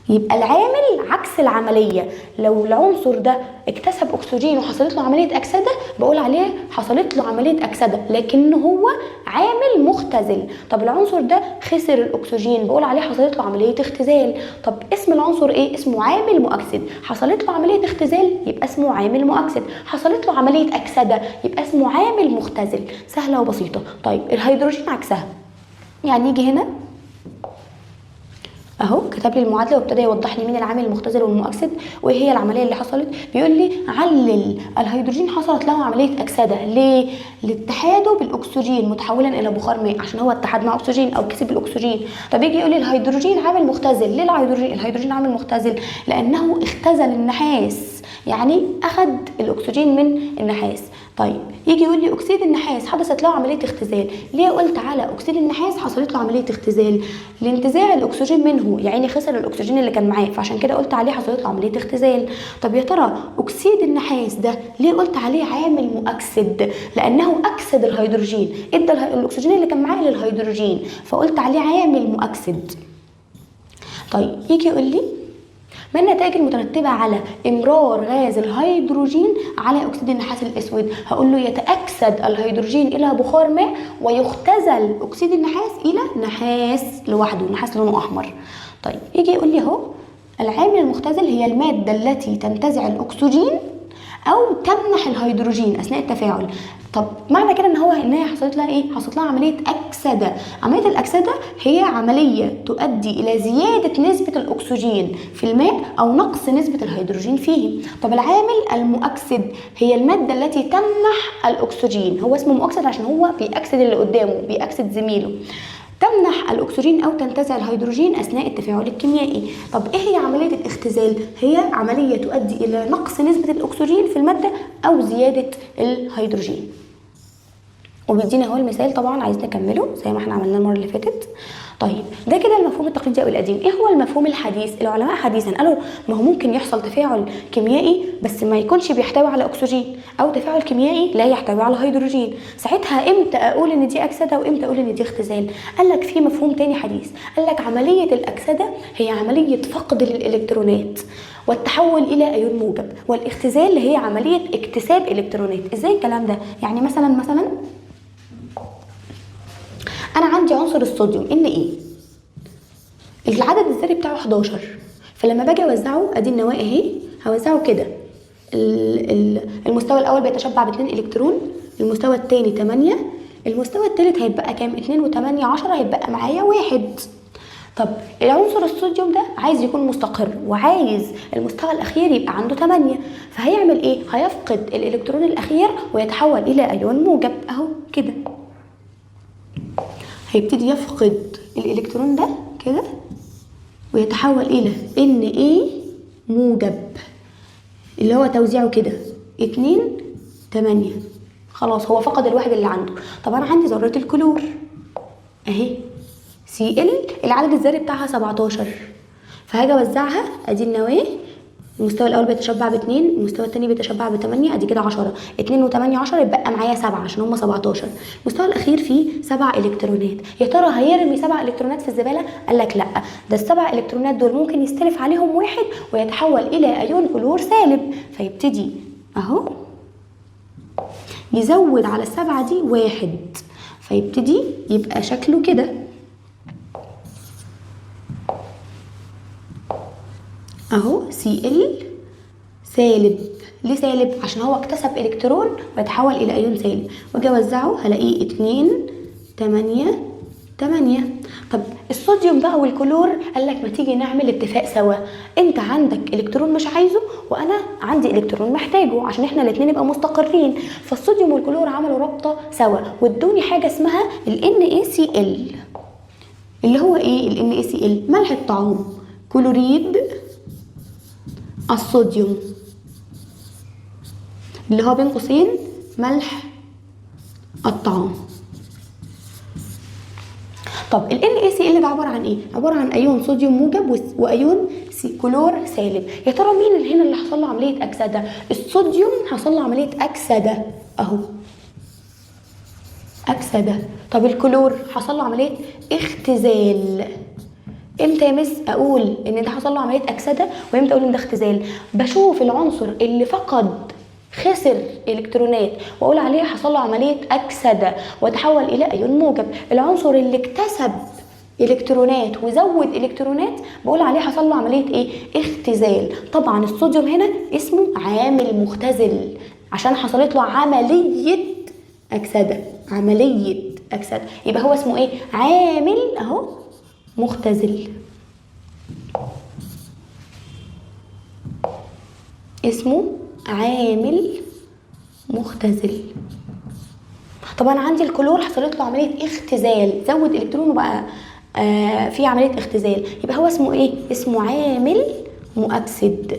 Speaker 1: يبقى العامل عكس العمليه. لو العنصر ده اكتسب اكسجين وحصلت له عمليه اكسده بقول عليه حصلت له عمليه اكسده، لكن هو عامل مختزل. طب العنصر ده خسر الاكسجين بقول عليه حصلت له عمليه اختزال. طب اسم العنصر ايه؟ اسمه عامل مؤكسد. حصلت له عمليه اختزال يبقى اسمه عامل مؤكسد، حصلت له عمليه اكسده يبقى اسمه عامل مختزل. سهله وبسيطه. طيب الهيدروجين عكسها، يعني يجي هنا اهو كتب لي المعادله وابتدى يوضح لي مين العامل المختزل والمؤكسد وايه هي العمليه اللي حصلت. بيقول لي علل الهيدروجين حصلت له عمليه اكسده. ليه؟ لاتحاده بالاكسجين متحولا الى بخار ماء، عشان هو اتحد مع اكسجين او كسب الاكسجين. طب يجي يقول لي الهيدروجين عامل مختزل. ليه الهيدروجين عامل مختزل؟ لانه اختزل النحاس، يعني اخذ الاكسجين من النحاس. طيب يجي يقول لي اكسيد النحاس حدثت له عمليه اختزال. ليه قلت على اكسيد النحاس حصلت له عمليه اختزال؟ لانتزاع الاكسجين منه، يعني خسر الاكسجين اللي كان معاه، فعشان كده قلت عليه حصلت له عمليه اختزال. طب يا ترى اكسيد النحاس ده ليه قلت عليه عامل مؤكسد؟ لانه اكسد الهيدروجين، ادى الاكسجين اللي كان معاه للهيدروجين، فقلت عليه عامل مؤكسد. طيب يجي يقول لي ما النتائج المترتبة على إمرار غاز الهيدروجين على أكسيد النحاس الأسود؟ هقول له يتأكسد الهيدروجين إلى بخار ماء ويختزل أكسيد النحاس إلى نحاس لوحده، نحاس لونه أحمر. طيب يجي يقول لي أهو العامل المختزل هي المادة التي تنتزع الأكسجين أو تمنح الهيدروجين أثناء التفاعل. طب معنى كده ان هي حصلت لها ايه؟ حصلت لها عمليه اكسده. عمليه الاكسده هي عمليه تؤدي الى زياده نسبه الاكسجين في الماء او نقص نسبه الهيدروجين فيه. طب العامل المؤكسد هي الماده التي تمنح الاكسجين، هو اسمه مؤكسد عشان هو بيأكسد اللي قدامه، بيأكسد زميله، تمنح الاكسجين او تنتزع الهيدروجين اثناء التفاعل الكيميائي. طب ايه هي عمليه الاختزال؟ هي عمليه تؤدي الى نقص نسبه الاكسجين في الماده او زياده الهيدروجين. وبيدينا اهو المثال، طبعا عايز نكمله زي ما احنا عملنا المره اللي فاتت. طيب ده كده المفهوم التقليدي او القديم. ايه هو المفهوم الحديث؟ العلماء حديثا قالوا ما هو ممكن يحصل تفاعل كيميائي بس ما يكونش بيحتوي على اكسجين، او تفاعل كيميائي لا يحتوي على هيدروجين. ساعتها امتى اقول ان دي اكسده وامتى اقول ان دي اختزال؟ قال لك في مفهوم تاني حديث، قال لك عمليه الاكسده هي عمليه فقد الالكترونات والتحول الى ايون موجب، والاختزال هي عمليه اكتساب الكترونات. ازاي الكلام ده؟ يعني مثلا انا عندي عنصر الصوديوم ان ايه، العدد الذري بتاعه 11، فلما باجي اوزعه ادي النواه اهي، هوزعه كده. المستوى الاول بيتشبع ب2 الكترون، المستوى الثاني 8، المستوى الثالث هيبقى كام؟ 2 و8 10، هيبقى معايا 1. طب العنصر الصوديوم ده عايز يكون مستقر وعايز المستوى الاخير يبقى عنده 8، فهيعمل ايه؟ هيفقد الالكترون الاخير ويتحول الى ايون موجب اهو كده. هيبتدي يفقد الالكترون ده كده ويتحول الى Na موجب، اللي هو توزيعه كده 2 8. خلاص هو فقد الواحد اللي عنده. طب انا عندي ذره الكلور اهي Cl، العدد الذري بتاعها 17، فهاجي اوزعها. ادي النواه، المستوى الاول بيتشبع ب2، المستوى الثاني بيتشبع ب8، ادي كده 10. 2 و8 10، يبقى معايا 7 عشان هم 17. المستوى الاخير فيه 7 الكترونات. يا ترى هيرمي 7 الكترونات في الزباله؟ قال لك لا، ده ال7 الكترونات دول ممكن يستلف عليهم واحد ويتحول الى ايون كلور سالب، فيبتدي اهو يزود على ال7 دي 1، فيبتدي يبقى شكله كده اهو Cl سالب. ليه سالب؟ عشان هو اكتسب الكترون ويتحول الى ايون سالب. واجي اوزعه هلاقيه 2 8 8. طب الصوديوم بقى والكلور قال لك ما تيجي نعمل اتفاق سوا، انت عندك الكترون مش عايزه وانا عندي الكترون محتاجه عشان احنا الاثنين نبقى مستقرين. فالصوديوم والكلور عملوا رابطه سوا وادوني حاجه اسمها NaCl، اللي هو ايه NaCl؟ ملح الطعام، كلوريد الصوديوم، اللي هو بين قوسين ملح الطعام. طب ال NaCl ده عباره عن ايه؟ عباره عن ايون صوديوم موجب وايون كلور سالب. يا ترى مين اللي هنا اللي حصل له عمليه اكسده؟ الصوديوم حصل له عمليه اكسده اهو، اكسده. طب الكلور حصل له عمليه اختزال. امتى يا مس اقول ان ده حصل له عمليه اكسده وامتى اقول ان ده اختزال؟ بشوف العنصر اللي فقد خسر الكترونات واقول عليه حصل له عمليه اكسده وتحول الى ايون موجب. العنصر اللي اكتسب الكترونات وزود الكترونات بقول عليه حصل له عمليه ايه؟ اختزال. طبعا الصوديوم هنا اسمه عامل مختزل عشان حصلت له عمليه اكسده، عمليه اكسده، يبقى هو اسمه ايه؟ عامل اهو مختزل، اسمه عامل مختزل. طبعا عندي الكلور حصلت له عمليه اختزال، زود الكترون وبقى في عمليه اختزال، يبقى هو اسمه ايه؟ اسمه عامل مؤكسد.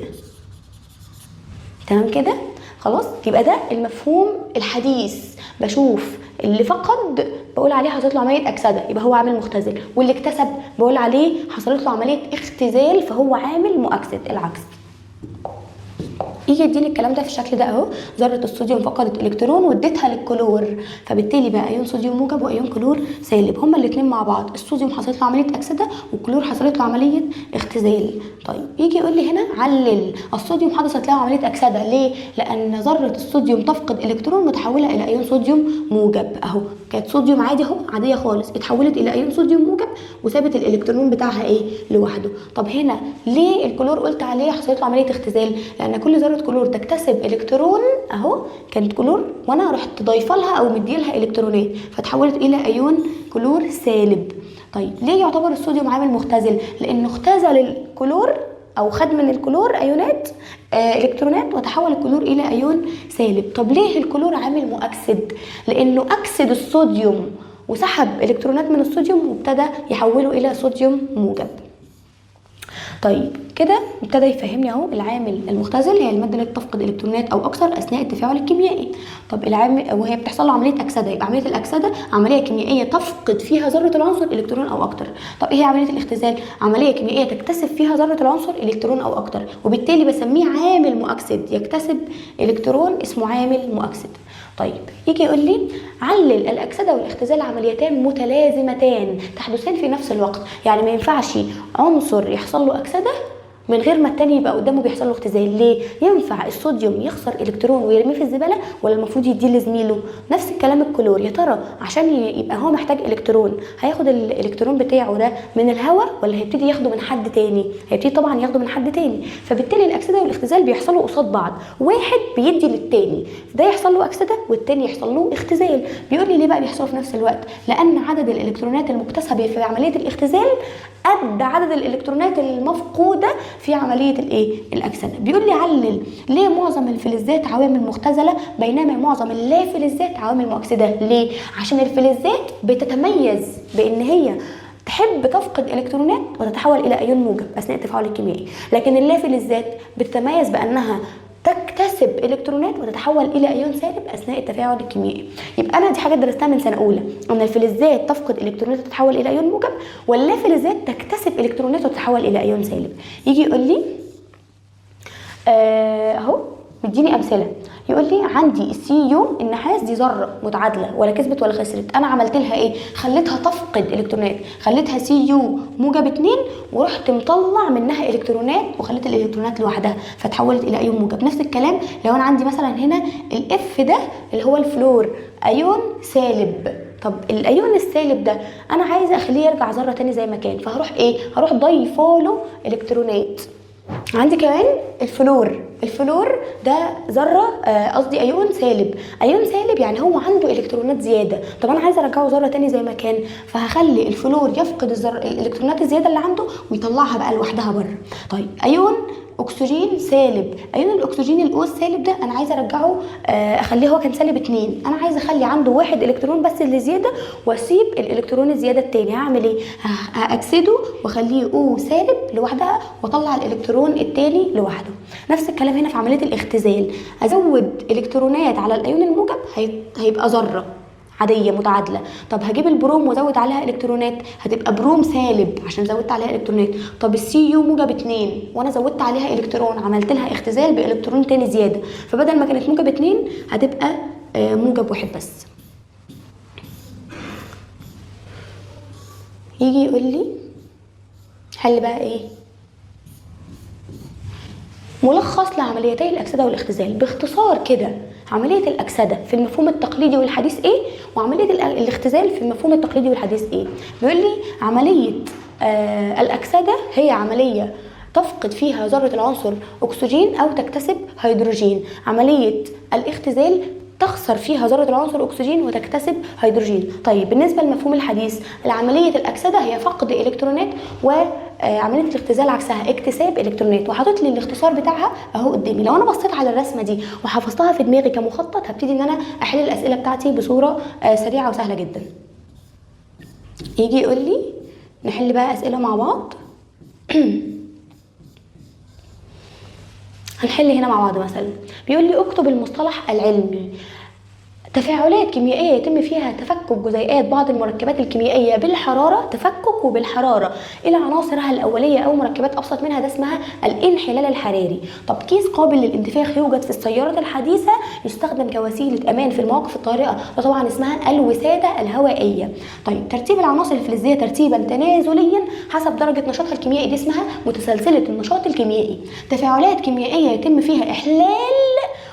Speaker 1: تمام كده؟ خلاص، يبقى ده المفهوم الحديث. بشوف اللي فقد بقول عليه حصلت له عمليه اكسده يبقى هو عامل مختزل، واللي اكتسب بقول عليه حصلت له عمليه اختزال فهو عامل مؤكسد. العكس. يجي يديني الكلام ده في الشكل ده اهو، ذره الصوديوم فقدت الكترون واديتها للكلور، فبالتالي بقى ايون صوديوم موجب وايون كلور سالب، هما الاثنين مع بعض. الصوديوم حصلت له عمليه اكسده والكلور حصلت له عمليه اختزال. طيب يجي يقول لي هنا علل الصوديوم حدثت له عمليه اكسده، ليه؟ لان ذره الصوديوم تفقد الكترون متحوله الى ايون صوديوم موجب اهو، كانت صوديوم عادي اهو، عاديه خالص، اتحولت الى ايون صوديوم موجب وسابت الالكترون بتاعها ايه لوحده. طب هنا ليه الكلور قلت عليه حصلت له عمليه اختزال؟ لان كل ذره كلور تكتسب الكترون اهو، كانت كلور وانا رحت ضايفه لها او مديلها الكترونات فتحولت الى ايون كلور سالب. طيب ليه يعتبر الصوديوم عامل مختزل؟ لانه اختزل الكلور او خد من الكلور ايونات الكترونات وتحول الكلور الى ايون سالب. طب ليه الكلور عامل مؤكسد؟ لانه اكسد الصوديوم وسحب الكترونات من الصوديوم وابتدى يحوله الى صوديوم موجب. طيب كده ابتدى يفهمني اهو العامل المختزل هي الماده التي تفقد الكترونات او اكثر اثناء التفاعل الكيميائي. طب العامل وهي بتحصل له عمليه اكسده، يبقى عمليه الاكسده عمليه كيميائيه تفقد فيها ذره العنصر الكترون او اكثر. طب ايه هي عمليه الاختزال؟ عمليه كيميائيه تكتسب فيها ذره العنصر الكترون او اكثر، وبالتالي بسميه عامل مؤكسد، يكتسب الكترون اسمه عامل مؤكسد. طيب يجي يقول لي علل الاكسده والاختزال عمليتان متلازمتان تحدثان في نفس الوقت، يعني ما ينفعش عنصر يحصل له اكسده من غير ما التاني يبقى قدامه بيحصل له اختزال. ليه؟ ينفع الصوديوم يخسر الكترون ويرميه في الزباله ولا المفروض يديه لزميله؟ نفس الكلام الكلور، يا ترى عشان يبقى هو محتاج الكترون هياخد الالكترون بتاعه ده من الهواء ولا هيبتدي ياخده من حد تاني؟ هيبتدي طبعا ياخده من حد تاني، فبالتالي الاكسده والاختزال بيحصلوا قصاد بعض، واحد بيدي للتاني، ده يحصل له اكسده والتاني يحصل له اختزال. بيقول لي ليه بقى بيحصلوا في نفس الوقت؟ لان عدد الالكترونات المكتسبه في عمليه الاختزال قد عدد الالكترونات المفقوده في عمليه الايه الاكسده. بيقول لي علل ليه معظم الفلزات عوامل مختزله بينما معظم اللافلزات عوامل مؤكسده. ليه؟ عشان الفلزات بتتميز بان هي تحب تفقد الكترونات وتتحول الى ايون موجب اثناء التفاعل الكيميائي، لكن اللافلزات بتتميز بانها تكتسب الكترونات وتتحول الى ايون سالب اثناء التفاعل الكيميائي. يبقى انا دي حاجه درستها من سنه اولى، ان الفلزات تفقد الكترونات وتتحول الى ايون موجب، واللافلزات تكتسب الكترونات وتتحول الى ايون سالب. يجي يقول لي اهو مديني امثله، يقول لي عندي السي يو النحاس دي ذره متعادله ولا كسبت ولا خسرت، انا عملت لها ايه؟ خليتها تفقد الكترونات، خليتها سي يو موجب 2 ورحت مطلع منها الكترونات وخليت الالكترونات لوحدها فتحولت الى ايون موجب. نفس الكلام لو انا عندي مثلا هنا الاف ده اللي هو الفلور ايون سالب، طب الايون السالب ده انا عايزه اخليه يرجع ذره تاني زي ما كان، فهروح ايه؟ هروح ضايفه له الكترونات. عندي كمان الفلور ده ذره قصدي ايون سالب، ايون سالب يعني هو عنده الكترونات زياده، طب انا عايزه ارجعه ذره تاني زي ما كان، فهخلي الفلور يفقد الالكترونات الزياده اللي عنده ويطلعها بقى لوحدها بره. طيب ايون اكسجين سالب، ايون الاكسجين الاو السالب ده انا عايزه ارجعه اخليه هو كان سالب 2، انا عايزه اخلي عنده 1 الكترون بس اللي زياده واسيب الالكترون الزياده التاني. هعمل ايه؟ هاكسده واخليه او سالب لوحدها واطلع الالكترون التاني لوحده. نفس الكلام هنا في عمليه الاختزال، ازود الكترونات على الايون الموجب هيبقى ذره عاديه متعادله. طب هجيب البروم وازود عليها الكترونات هتبقى بروم سالب عشان زودت عليها الكترونات. طب السي يو موجب 2 وانا زودت عليها الكترون عملت لها اختزال بالكترون تاني زياده، فبدل ما كانت موجب 2 هتبقى موجب 1 بس. يجي يقول لي حل بقى ايه؟ ملخص لعمليتي الاكسده والاختزال باختصار كده. عمليه الاكسده في المفهوم التقليدي والحديث ايه، وعمليه الاختزال في المفهوم التقليدي والحديث ايه. بيقول لي عمليه الاكسده هي عمليه تفقد فيها ذره العنصر اكسجين او تكتسب هيدروجين. عمليه الاختزال تخسر فيها ذره العنصر اكسجين وتكتسب هيدروجين. طيب بالنسبه للمفهوم الحديث، عمليه الاكسده هي فقد الكترونات وعمليه الاختزال عكسها اكتساب الكترونات، وحاطط لي الاختصار بتاعها اهو قدامي. لو انا بصيت على الرسمه دي وحفظتها في دماغي كمخطط هبتدي ان انا احل الاسئله بتاعتي بصوره سريعه وسهله جدا. يجي يقول لي نحل بقى اسئله مع بعض. هنحل هنا مع بعض. مثلا بيقول لي اكتب المصطلح العلمي تفاعلات كيميائيه يتم فيها تفكك جزيئات بعض المركبات الكيميائيه بالحراره، تفكك وبالحراره الى عناصرها الاوليه او مركبات ابسط منها، ده اسمها الانحلال الحراري. طب كيس قابل للانتفاخ يوجد في السيارات الحديثه يستخدم كوسيله امان في المواقف الطارئه، ده طبعا اسمها الوساده الهوائيه. طيب ترتيب العناصر الفلزيه ترتيبا تنازليا حسب درجه نشاطها الكيميائي، دي اسمها متسلسله النشاط الكيميائي. تفاعلات كيميائيه يتم فيها احلال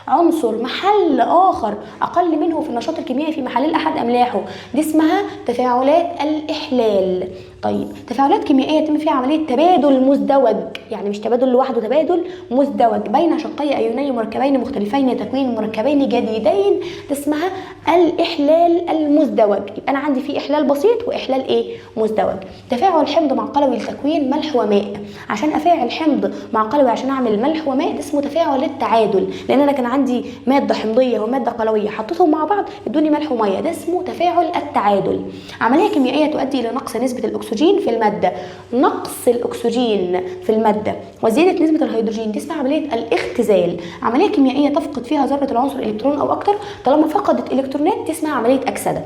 Speaker 1: عنصر محل اخر اقل منه في النشاط الكيميائي في محلول احد املاحه، دي اسمها تفاعلات الاحلال. طيب تفاعلات كيميائيه يتم فيها عمليه تبادل مزدوج، يعني مش تبادل لوحده، تبادل مزدوج بين شقي ايونين مركبين مختلفين تكوين مركبين جديدين، دي اسمها الاحلال المزدوج. يبقى انا عندي في احلال بسيط واحلال ايه؟ مزدوج. تفاعل حمض مع قلوي لتكوين ملح وماء، عشان افاعل حمض مع قلوي عشان اعمل ملح وماء ده اسمه تفاعل التعادل، لان انا كان عندي ماده حمضيه وماده قلويه حطيتهم مع بعض ادوني ملح وميه، ده اسمه تفاعل التعادل. عمليه كيميائيه تؤدي الى نقص نسبه الاكسجين في الماده، نقص الاكسجين في الماده وزياده نسبه الهيدروجين، دي اسمها عمليه الاختزال. عمليه كيميائيه تفقد فيها ذره العنصر الكترون او اكتر، طالما فقدت الكترونات دي اسمها عمليه اكسده.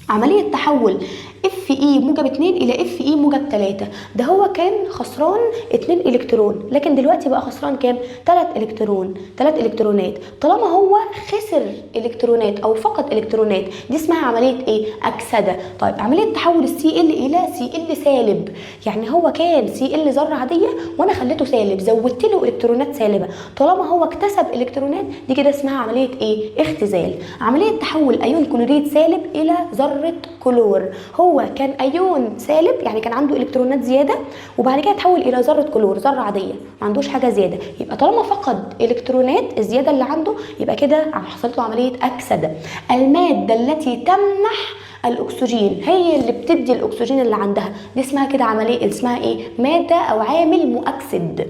Speaker 1: عملية تحول اف اي موجب 2 الى اف اي موجب 3، ده هو كان خسران 2 الكترون، لكن دلوقتي بقى خسران كام؟ 3 الكترونات. طالما هو خسر الكترونات او فقد الكترونات دي اسمها عملية ايه؟ اكسدة. طيب عملية تحول السي ال الى سي ال سالب، يعني هو كان سي ال ذرة عادية وانا خليته سالب، زودت له الكترونات سالبة، طالما هو اكتسب الكترونات دي كده اسمها عملية ايه؟ اختزال. عملية تحول ايون كلوريد سالب الى ذرة كلور، هو كان ايون سالب يعني كان عنده الكترونات زياده، وبعد كده تحول الى ذره كلور، ذره عاديه ما عندوش حاجه زياده، يبقى طالما فقد الكترونات الزياده اللي عنده يبقى كده حصلت له عمليه اكسده. الماده التي تمنح الاكسجين هي اللي بتدي الاكسجين اللي عندها، دي اسمها كده عمليه، اسمها ايه؟ ماده او عامل مؤكسد.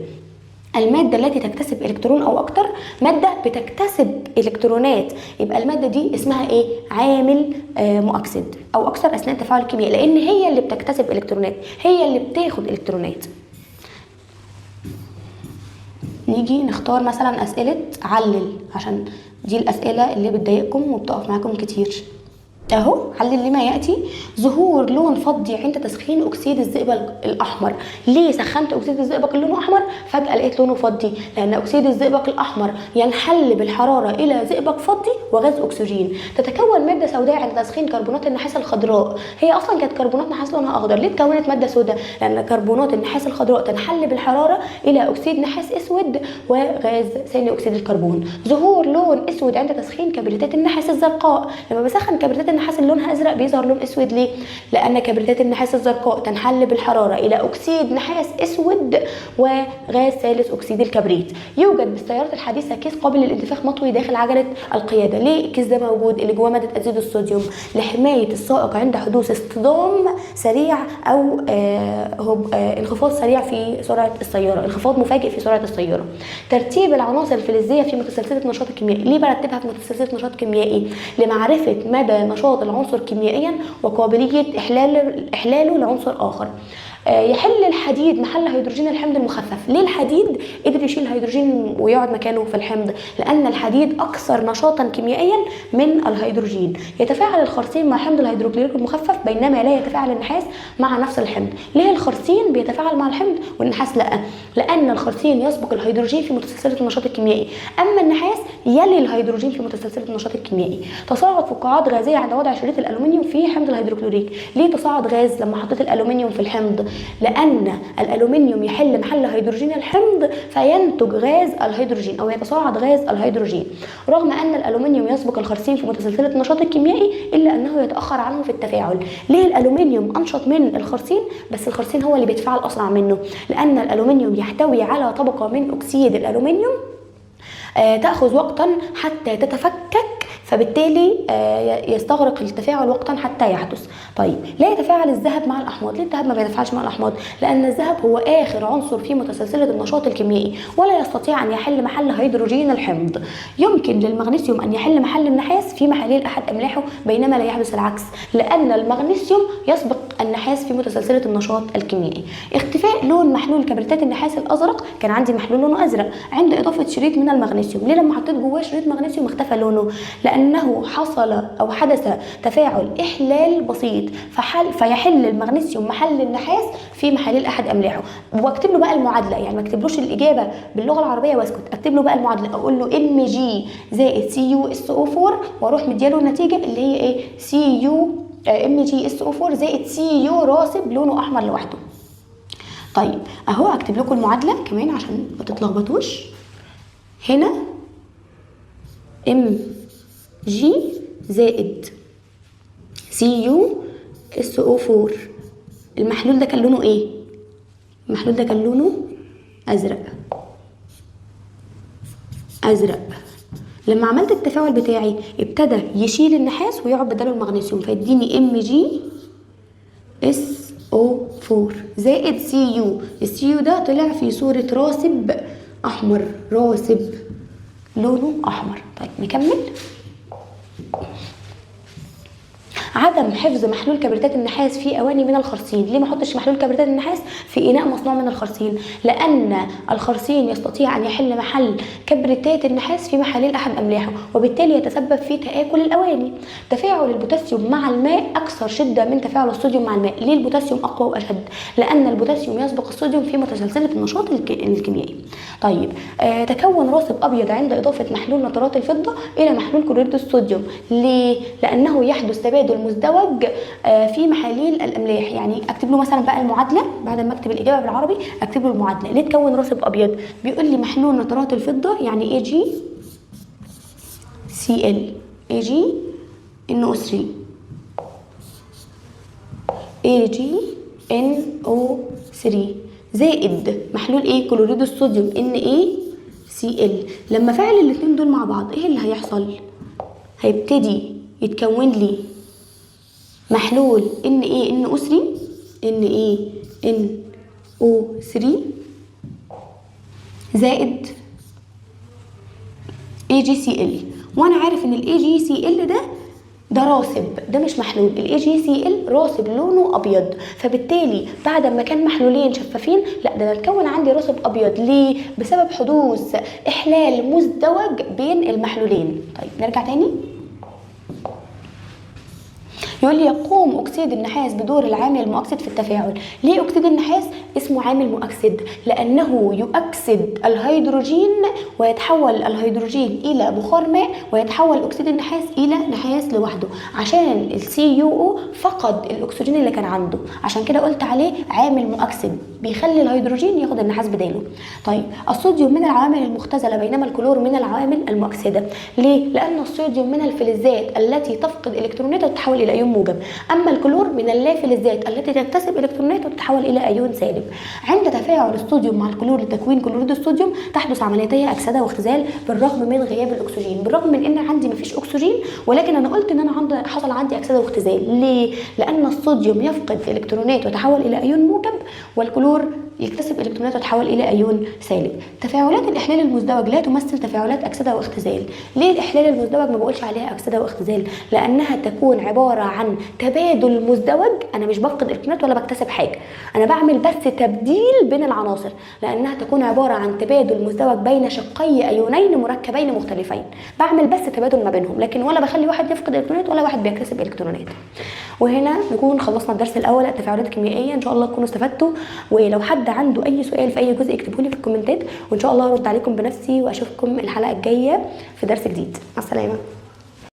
Speaker 1: المادة التي تكتسب إلكترون أو أكتر، مادة بتكتسب إلكترونات، يبقى المادة دي اسمها إيه؟ عامل مؤكسد أو أكثر أثناء التفاعل الكيميائي، لأن هي اللي بتكتسب إلكترونات، هي اللي بتاخد إلكترونات. نيجي نختار مثلا أسئلة علل، عشان دي الأسئلة اللي بتضايقكم وبتقف معاكم كتير. اهو علل لما ياتي: ظهور لون فضي عند تسخين اكسيد الزئبق الاحمر. ليه سخنت اكسيد الزئبق اللي لونه احمر فجاه لقيت لونه فضي؟ لان اكسيد الزئبق الاحمر ينحل بالحراره الى زئبق فضي وغاز اكسجين. تتكون ماده سوداء عند تسخين كربونات النحاس الخضراء، هي اصلا كانت كربونات نحاس لونها اخضر، ليه اتكونت ماده سوداء؟ لان كربونات النحاس الخضراء تنحل بالحراره الى اكسيد نحاس اسود وغاز ثاني اكسيد الكربون. ظهور لون اسود عند تسخين كبريتات النحاس الزرقاء، لما بسخن كبريتات النحاس اللي لونها ازرق بيظهر لون اسود، ليه؟ لان كبريتات النحاس الزرقاء تنحل بالحراره الى اكسيد نحاس اسود وغاز ثالث اكسيد الكبريت. يوجد بالسيارات الحديثه كيس قابل للانتفاخ مطوي داخل عجله القياده. ليه الكيس ده موجود؟ اللي جواه ماده ازيد الصوديوم، لحمايه السائق عند حدوث اصطدام سريع او انخفاض سريع في سرعه السياره، انخفاض مفاجئ في سرعه السياره. ترتيب العناصر الفلزيه في متسلسله النشاط الكيميائي. ليه برتبها في متسلسله نشاط كيميائي؟ لمعرفه مدى نشاط العنصر كيميائيا وقابليه احلاله لعنصر اخر. يحل الحديد محل هيدروجين الحمض المخفف. ليه الحديد قدر يشيل الهيدروجين ويقعد مكانه في الحمض؟ لان الحديد اكثر نشاطا كيميائيا من الهيدروجين. يتفاعل الخرسين مع حمض الهيدروكلوريك المخفف بينما لا يتفاعل النحاس مع نفس الحمض. ليه الخرسين بيتفاعل مع الحمض والنحاس لا؟ لان الخرسين يسبق الهيدروجين في متسلسله النشاط الكيميائي، اما النحاس يلي الهيدروجين في متسلسله النشاط الكيميائي. تصاعد فقاعات غازيه عند وضع شريط الالومنيوم في حمض الهيدروكلوريك. ليه تصاعد غاز لما حطيت الالومنيوم في الحمض؟ لأن الألومنيوم يحل محل هيدروجين الحمض فينتج غاز الهيدروجين أو يتصاعد غاز الهيدروجين. رغم أن الألومنيوم يسبق الخرسين في متسلسلة النشاط الكيميائي إلا أنه يتأخر عنه في التفاعل. ليه الألومنيوم أنشط من الخرسين بس الخرسين هو اللي بيتفاعل أسرع منه؟ لأن الألومنيوم يحتوي على طبقة من أكسيد الألومنيوم تأخذ وقتا حتى تتفكك، فبالتالي يستغرق التفاعل وقتا حتى يحدث. طيب لا يتفاعل الذهب مع الاحماض. ليه الذهب ما بيتفاعلش مع الاحماض؟ لان الذهب هو اخر عنصر في متسلسله النشاط الكيميائي ولا يستطيع ان يحل محل هيدروجين الحمض. يمكن للمغنيسيوم ان يحل محل النحاس في محاليل احد املاحه بينما لا يحدث العكس، لان المغنيسيوم يسبق النحاس في متسلسله النشاط الكيميائي. اختفاء لون محلول كبريتات النحاس الازرق، كان عندي محلول لونه ازرق عند اضافه شريط من المغنيسيوم. ليه لما حطيت جواه شريط مغنيسيوم اختفى لونه؟ لأنه حصل أو حدث تفاعل إحلال بسيط فيحل المغنيسيوم محل النحاس في محاليل أحد أملاحه. واكتب له بقى المعادلة، يعني ما اكتبلوش الإجابة باللغة العربية واسكت، اكتب له بقى المعادلة، أقول له Mg زائد CuSO4 وأروح مدياله النتيجة اللي هي إيه؟ MgSO4 زائد Cu راسب لونه أحمر لوحده. طيب أهو هكتب لكم المعادلة كمان عشان ما تتلخبطوش. هنا ام جي زائد سي يو اس او 4. المحلول ده كان لونه ايه؟ المحلول ده كان لونه ازرق. لما عملت التفاعل بتاعي ابتدى يشيل النحاس ويقعد بداله المغنيسيوم، فيديني ام جي اس او 4 زائد سي يو. السي يو ده طلع في صورة راسب احمر، راسب لونه احمر. طيب نكمل. عدم حفظ محلول كبريتات النحاس في اواني من الخرسين. ليه ما احطش محلول كبريتات النحاس في اناء مصنوع من الخرسين؟ لان الخرسين يستطيع ان يحل محل كبريتات النحاس في محاليل احد املاحه، وبالتالي يتسبب في تآكل الاواني. تفاعل البوتاسيوم مع الماء اكثر شده من تفاعل الصوديوم مع الماء. ليه البوتاسيوم اقوى واشد؟ لان البوتاسيوم يسبق الصوديوم في متسلسله النشاط الكيميائي. طيب تكون راسب ابيض عند اضافه محلول نترات الفضه الى محلول كلوريد الصوديوم. ليه؟ لانه يحدث تبادل مزدوج في محاليل الاملاح. يعني اكتب له مثلا بقى المعادله، بعد ما اكتب الاجابه بالعربي اكتب له المعادله. ليه تكون راسب ابيض؟ بيقول لي محلول نترات الفضه يعني اي جي سي ال، اي جي ان او 3، اي جي ان او 3 زائد محلول ايه؟ كلوريد الصوديوم ان اي سي ال. لما فعل الاثنين دول مع بعض ايه اللي هيحصل؟ هيبتدي يتكون لي محلول ان ايه ان او 3، ان ايه ان او 3 زائد اي جي سي ال. وانا عارف ان الاي جي سي ال ده راسب، ده مش محلول. الاي جي سي ال راسب لونه ابيض، فبالتالي بعد ما كان محلولين شفافين لا ده اتكون عندي راسب ابيض. ليه؟ بسبب حدوث احلال مزدوج بين المحلولين. طيب نرجع تاني. يقول لي يقوم اكسيد النحاس بدور العامل المؤكسد في التفاعل. ليه اكسيد النحاس اسمه عامل مؤكسد؟ لانه يؤكسد الهيدروجين ويتحول الهيدروجين الى بخار ماء ويتحول اكسيد النحاس الى نحاس لوحده، عشان السي يو او فقد الاكسجين اللي كان عنده، عشان كده قلت عليه عامل مؤكسد بيخلي الهيدروجين ياخد النحاس بداله. طيب الصوديوم من العوامل المختزله بينما الكلور من العوامل المؤكسده. ليه؟ لان الصوديوم من الفلزات التي تفقد الكترونات وتتحول الى ايون موجب، اما الكلور من اللافلزات التي تكتسب الكترونات وتتحول الى ايون سالب. عند تفاعل الصوديوم مع الكلور لتكوين كلوريد الصوديوم تحدث عمليتي اكسده واختزال بالرغم من غياب الاكسجين، بالرغم من ان عندي مفيش اكسجين، ولكن انا قلت ان انا حصل عندي اكسده واختزال. ليه؟ لان الصوديوم يفقد الكترونات وتحول الى ايون موجب، والكلور يكتسب الكترونات وتحول الى ايون سالب. تفاعلات الاحلال المزدوج لا تمثل تفاعلات اكسده واختزال. ليه الاحلال المزدوج ما بقولش عليها اكسده واختزال؟ لانها تكون عباره عن تبادل مزدوج، انا مش بفقد الكترونات ولا بكتسب حاجه، انا بعمل بس تبديل بين العناصر، لانها تكون عباره عن تبادل مزدوج بين شقي ايونين مركبين مختلفين، بعمل بس تبادل ما بينهم، لكن ولا بخلي واحد يفقد الكترونات ولا واحد بيكتسب الكترونات. وهنا نكون خلصنا الدرس الاول التفاعلات الكيميائيه. ان شاء الله تكونوا استفدتوا، ولو حد عنده اي سؤال في اي جزء اكتبوا لي في الكومنتات، وان شاء الله ارد عليكم بنفسي، واشوفكم الحلقه الجايه في درس جديد. مع السلامه.